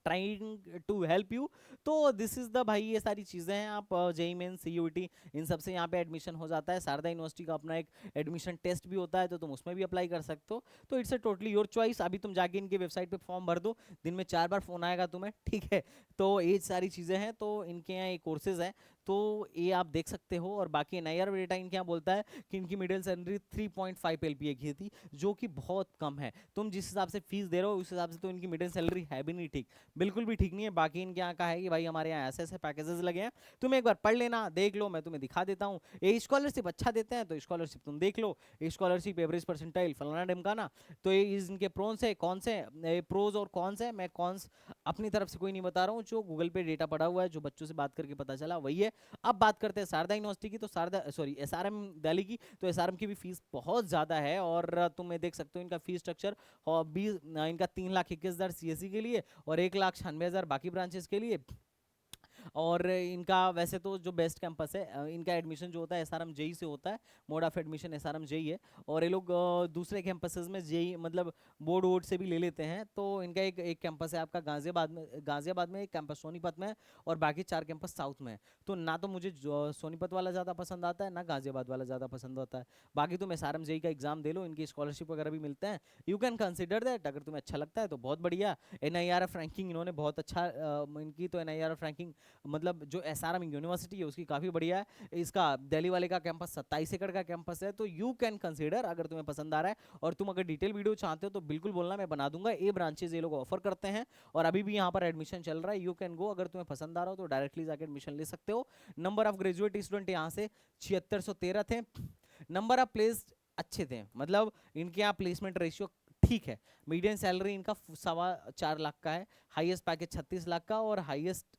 trying to help you. तो दिस इज द भाई, ये सारी चीज़ें हैं। आप जेई मेन सीयूटी इन सब से यहाँ पे एडमिशन हो जाता है। शारदा यूनिवर्सिटी का अपना एक एडमिशन टेस्ट भी होता है, तो तुम उसमें भी अप्लाई कर सकते हो। तो it's a totally your choice. अभी तुम जाके इनकी वेबसाइट पे फॉर्म भर दो, दिन में 4 बार फोन आएगा तुम्हें, ठीक है। तो ये सारी चीज़ें हैं, तो इनके यहाँ ये कोर्सेज हैं, तो ये आप देख सकते हो। और बाकी एनआईआर डेटा इनके यहाँ बोलता है कि इनकी मिडिल सैलरी 3.5 एलपीए की थी, जो कि बहुत कम है। तुम जिस हिसाब से फीस दे रहे हो उस हिसाब से तो इनकी मिडिल सैलरी है भी नहीं ठीक, बिल्कुल भी ठीक नहीं है। बाकी इनके यहाँ का है कि भाई हमारे यहाँ ऐसे ऐसे पैकेजेस लगे हैं, तुम एक बार पढ़ लेना, देख लो, मैं तुम्हें दिखा देता हूँ। ये स्कॉलरशिप अच्छा देते हैं तो स्कॉलरशिप तुम देख लो, स्कॉलरशिप एवरेज परसेंटाइल फलाना ढिमकाना। तो ये इनके प्रोस है, कौन से प्रोज और कौन से, मैं कौन अपनी तरफ से कोई नहीं बता रहा हूँ, जो गूगल पे डेटा पड़ा हुआ है, जो बच्चों से बात करके पता चला वही है। अब बात करते हैं शारदा यूनिवर्सिटी की, तो शारदा सॉरी एसआरएम दिल्ली की, तो एसआरएम की भी फीस बहुत ज़्यादा है। और तुम देख सकते हो इनका फीस स्ट्रक्चर, और 20 इनका 3,21,000 सीएससी के लिए, और 1,96,000 बाकी ब्रांचेस के लिए। और इनका वैसे तो जो बेस्ट कैंपस है, इनका एडमिशन जो होता है एसआरएम जेई से होता है, mode of admission SRM JEE है। और ये लोग दूसरे कैंपसेस में जेई मतलब बोर्ड वोर्ड से भी ले लेते हैं। तो इनका एक एक कैंपस है आपका गाजियाबाद में एक कैंपस सोनीपत में है, और बाकी 4 कैंपस साउथ में है। तो ना तो मुझे सोनीपत वाला ज़्यादा पसंद आता है, ना गाजियाबाद वाला ज़्यादा पसंद आता है। बाकी तुम एसआरएम जेई का एग्जाम दे लो, इनकी स्कॉलरशिप वगैरह भी मिलते हैं, यू कैन कंसिडर दैट। अगर तुम्हें अच्छा लगता है तो बहुत बढ़िया। एनआईआरएफ रैंकिंग इन्होंने बहुत अच्छा इनकी तो एनआईआरएफ रैंकिंग मतलब जो SRM यूनिवर्सिटी है उसकी काफ़ी बढ़िया है। इसका दिल्ली वाले का कैंपस 27 एकड़ का कैंपस है, तो यू कैन कंसीडर अगर तुम्हें पसंद आ रहा है। और तुम अगर डिटेल वीडियो चाहते हो तो बिल्कुल बोलना, मैं बना दूंगा। ए ब्रांचेज ये लोग ऑफर करते हैं और अभी भी यहाँ पर एडमिशन चल रहा है। यू कैन गो, अगर तुम्हें पसंद आ रहा हो तो डायरेक्टली जाकर एडमिशन ले सकते हो। नंबर ऑफ ग्रेजुएट स्टूडेंट यहाँ से 7613 थे। नंबर ऑफ प्लेस अच्छे थे, मतलब इनके यहाँ प्लेसमेंट रेशियो ठीक है। मीडियन सैलरी इनका 4.25 लाख का है, हाईएस्ट पैकेज 36 लाख का, और हाईएस्ट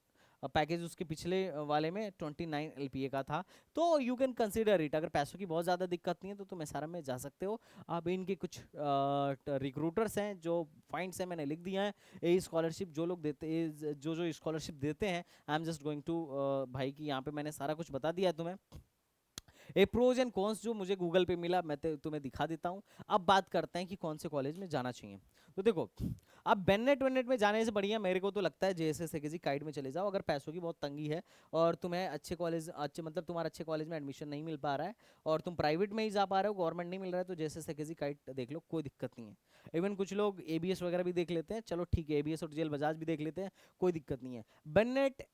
पैकेज उसके पिछले वाले में 29 LPA का था। तो यू कैन कंसिडर इट। अगर पैसों की बहुत ज़्यादा दिक्कत नहीं है तो तुम SRM में जा सकते हो। अब इनके कुछ रिक्रूटर्स हैं जो पॉइंट्स हैं मैंने लिख दिया है। ये स्कॉलरशिप जो लोग देते, जो जो स्कॉलरशिप देते हैं, I am just going to भाई की यहाँ पे मैंने सारा कुछ बता दिया है तुम्हें। ए प्रोज एंड कॉन्स जो मुझे गूगल पे मिला मैं तुम्हें दिखा देता हूँ। अब बात करते हैं कि कौन से कॉलेज में जाना चाहिए। तो देखो, अब बेनेट वेनेट में जाने से बढ़िया मेरे को तो लगता है JSS AKG काइट में चले जाओ, अगर पैसों की बहुत तंगी है और तुम्हें अच्छे कॉलेज, अच्छे मतलब तुम्हारा अच्छे कॉलेज में एडमिशन नहीं मिल पा रहा है और तुम प्राइवेट में ही जा पा रहे हो, गवर्नमेंट नहीं मिल रहा है, तो JSS AKG काइट देख लो, कोई दिक्कत नहीं है। इवन कुछ लोग ABS वगैरह भी देख लेते हैं, चलो ठीक है, ABS और जेल बजाज भी देख लेते हैं, कोई दिक्कत नहीं है। बेनेट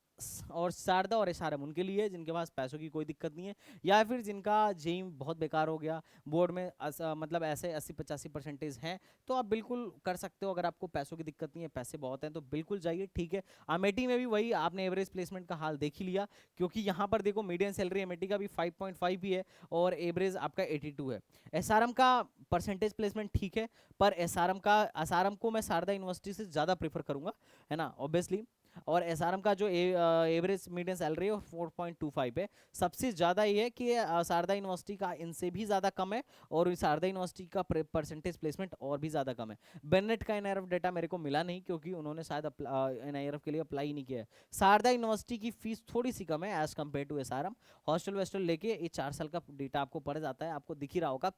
और शारदा और SRM उनके लिए जिनके पास पैसों की कोई दिक्कत नहीं है, या फिर जिनका जेई बहुत बेकार हो गया, बोर्ड में मतलब ऐसे 80-85% हैं, तो आप बिल्कुल कर सकते हो। अगर आपको पैसों की दिक्कत नहीं है, पैसे बहुत हैं, तो बिल्कुल जाइए, ठीक है। अमेठी में भी वही आपने एवरेज प्लेसमेंट का हाल देख ही लिया, क्योंकि यहाँ पर देखो मीडियन सैलरी अमेठी का भी 5.5 ही है और एवरेज आपका 82 है। SRM का परसेंटेज प्लेसमेंट ठीक है, पर SRM को मैं शारदा यूनिवर्सिटी से ज़्यादा प्रीफर करूंगा, है ना, ऑब्वियसली। और SRM का जो एवरेज मीडियन सैलरी है 4.25 है। सबसे ज़्यादा ये है कि शारदा यूनिवर्सिटी का इनसे भी ज़्यादा कम है और शारदा यूनिवर्सिटी का परसेंटेज प्लेसमेंट और भी ज़्यादा कम है। बेनेट का NIRF डेटा मेरे को मिला नहीं, क्योंकि उन्होंने शायद NIRF के लिए अप्लाई नहीं किया है। शारदा यूनिवर्सिटी की फीस थोड़ी सी कम है as compare to SRM। Hostel वेस्टल लेके ये 4 साल का डेटा आपको पड़ जाता है, आपको दिख ही रहा होगा।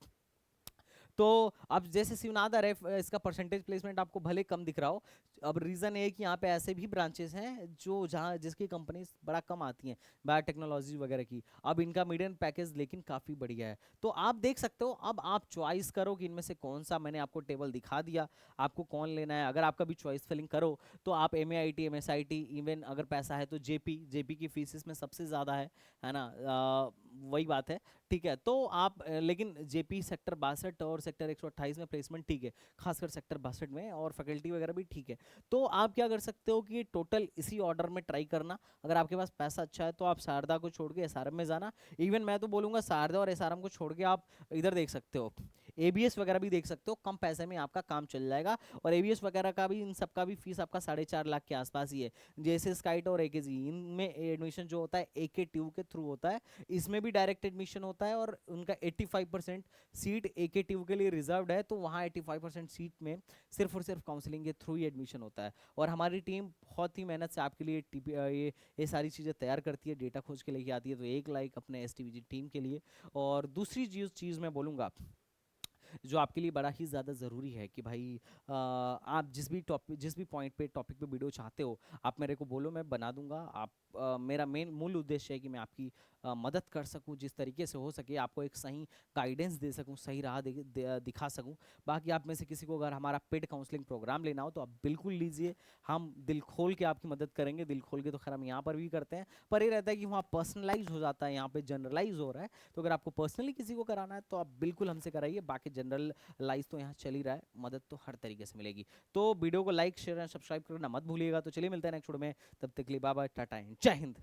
तो अब जैसे शिवनादर है, इसका परसेंटेज प्लेसमेंट आपको भले कम दिख रहा हो, अब रीज़न है कि यहाँ पे ऐसे भी ब्रांचेस हैं जो जहाँ जिसकी कंपनीज बड़ा कम आती हैं, बायोटेक्नोलॉजी वगैरह की। अब इनका मीडियन पैकेज लेकिन काफ़ी बढ़िया है, तो आप देख सकते हो। अब आप चॉइस करो कि इनमें से कौन सा, मैंने आपको टेबल दिखा दिया, आपको कौन लेना है। अगर आपका भी चॉइस फिलिंग करो तो आप MAIT MSIT, इवन अगर पैसा है तो JP की फीस इसमें सबसे ज़्यादा है ना, वही बात है, ठीक है। तो आप लेकिन JP सेक्टर 62 और सेक्टर 128 में प्लेसमेंट ठीक है, खासकर सेक्टर 62 में, और फैकल्टी वगैरह भी ठीक है। तो आप क्या कर सकते हो कि टोटल इसी ऑर्डर में ट्राई करना। अगर आपके पास पैसा अच्छा है तो आप शारदा को छोड़ के SRM में जाना। इवन मैं तो बोलूँगा शारदा और SRM को छोड़ के आप इधर देख सकते हो, ABS वगैरह भी देख सकते हो, कम पैसे में आपका काम चल जाएगा। और ABS वगैरह का भी, इन सब का भी फीस आपका 4.5 लाख के आसपास ही है। जैसे स्काइट और AKG, इनमें एडमिशन जो होता है AKTU के थ्रू होता है, इसमें भी डायरेक्ट एडमिशन होता है और उनका 85% सीट AKTU के लिए रिजर्व्ड है, तो वहाँ 85% सीट में सिर्फ और सिर्फ काउंसलिंग के थ्रू ही एडमिशन होता है। और हमारी टीम बहुत ही मेहनत से आपके लिए ये सारी चीज़ें तैयार करती है, डेटा खोज के लेके आती है। तो एक लाइक अपने STVG टीम के लिए। और दूसरी चीज़ मैं बोलूँगा जो आपके लिए बड़ा ही ज़्यादा ज़रूरी है कि भाई आप जिस भी पॉइंट पे, टॉपिक पे वीडियो चाहते हो, आप मेरे को बोलो, मैं बना दूंगा। आप मेरा मूल उद्देश्य है कि मैं आपकी मदद कर सकूं, जिस तरीके से हो सके आपको एक सही गाइडेंस दे सकूं, सही राह दिखा सकूं। बाकी आप में से किसी को अगर हमारा पेड काउंसलिंग प्रोग्राम लेना हो तो आप बिल्कुल लीजिए, हम दिल खोल के आपकी मदद करेंगे। दिल खोल के तो खैर हम यहाँ पर भी करते हैं, पर ये रहता है कि वहाँ पर्सनलाइज हो जाता है, यहाँ पे जनरलाइज हो रहा है। तो अगर आपको पर्सनली किसी को कराना है तो आप बिल्कुल हमसे कराइए। बाकी जनरल लाइज तो यहाँ चल ही रहा है, मदद तो हर तरीके से मिलेगी। तो वीडियो को लाइक शेयर एंड सब्सक्राइब करना मत भूलिएगा। तो चलिए मिलते हैं नेक्स्ट वीडियो में, तब तक के लिए बाय बाय, टाटा एंड जय हिंद।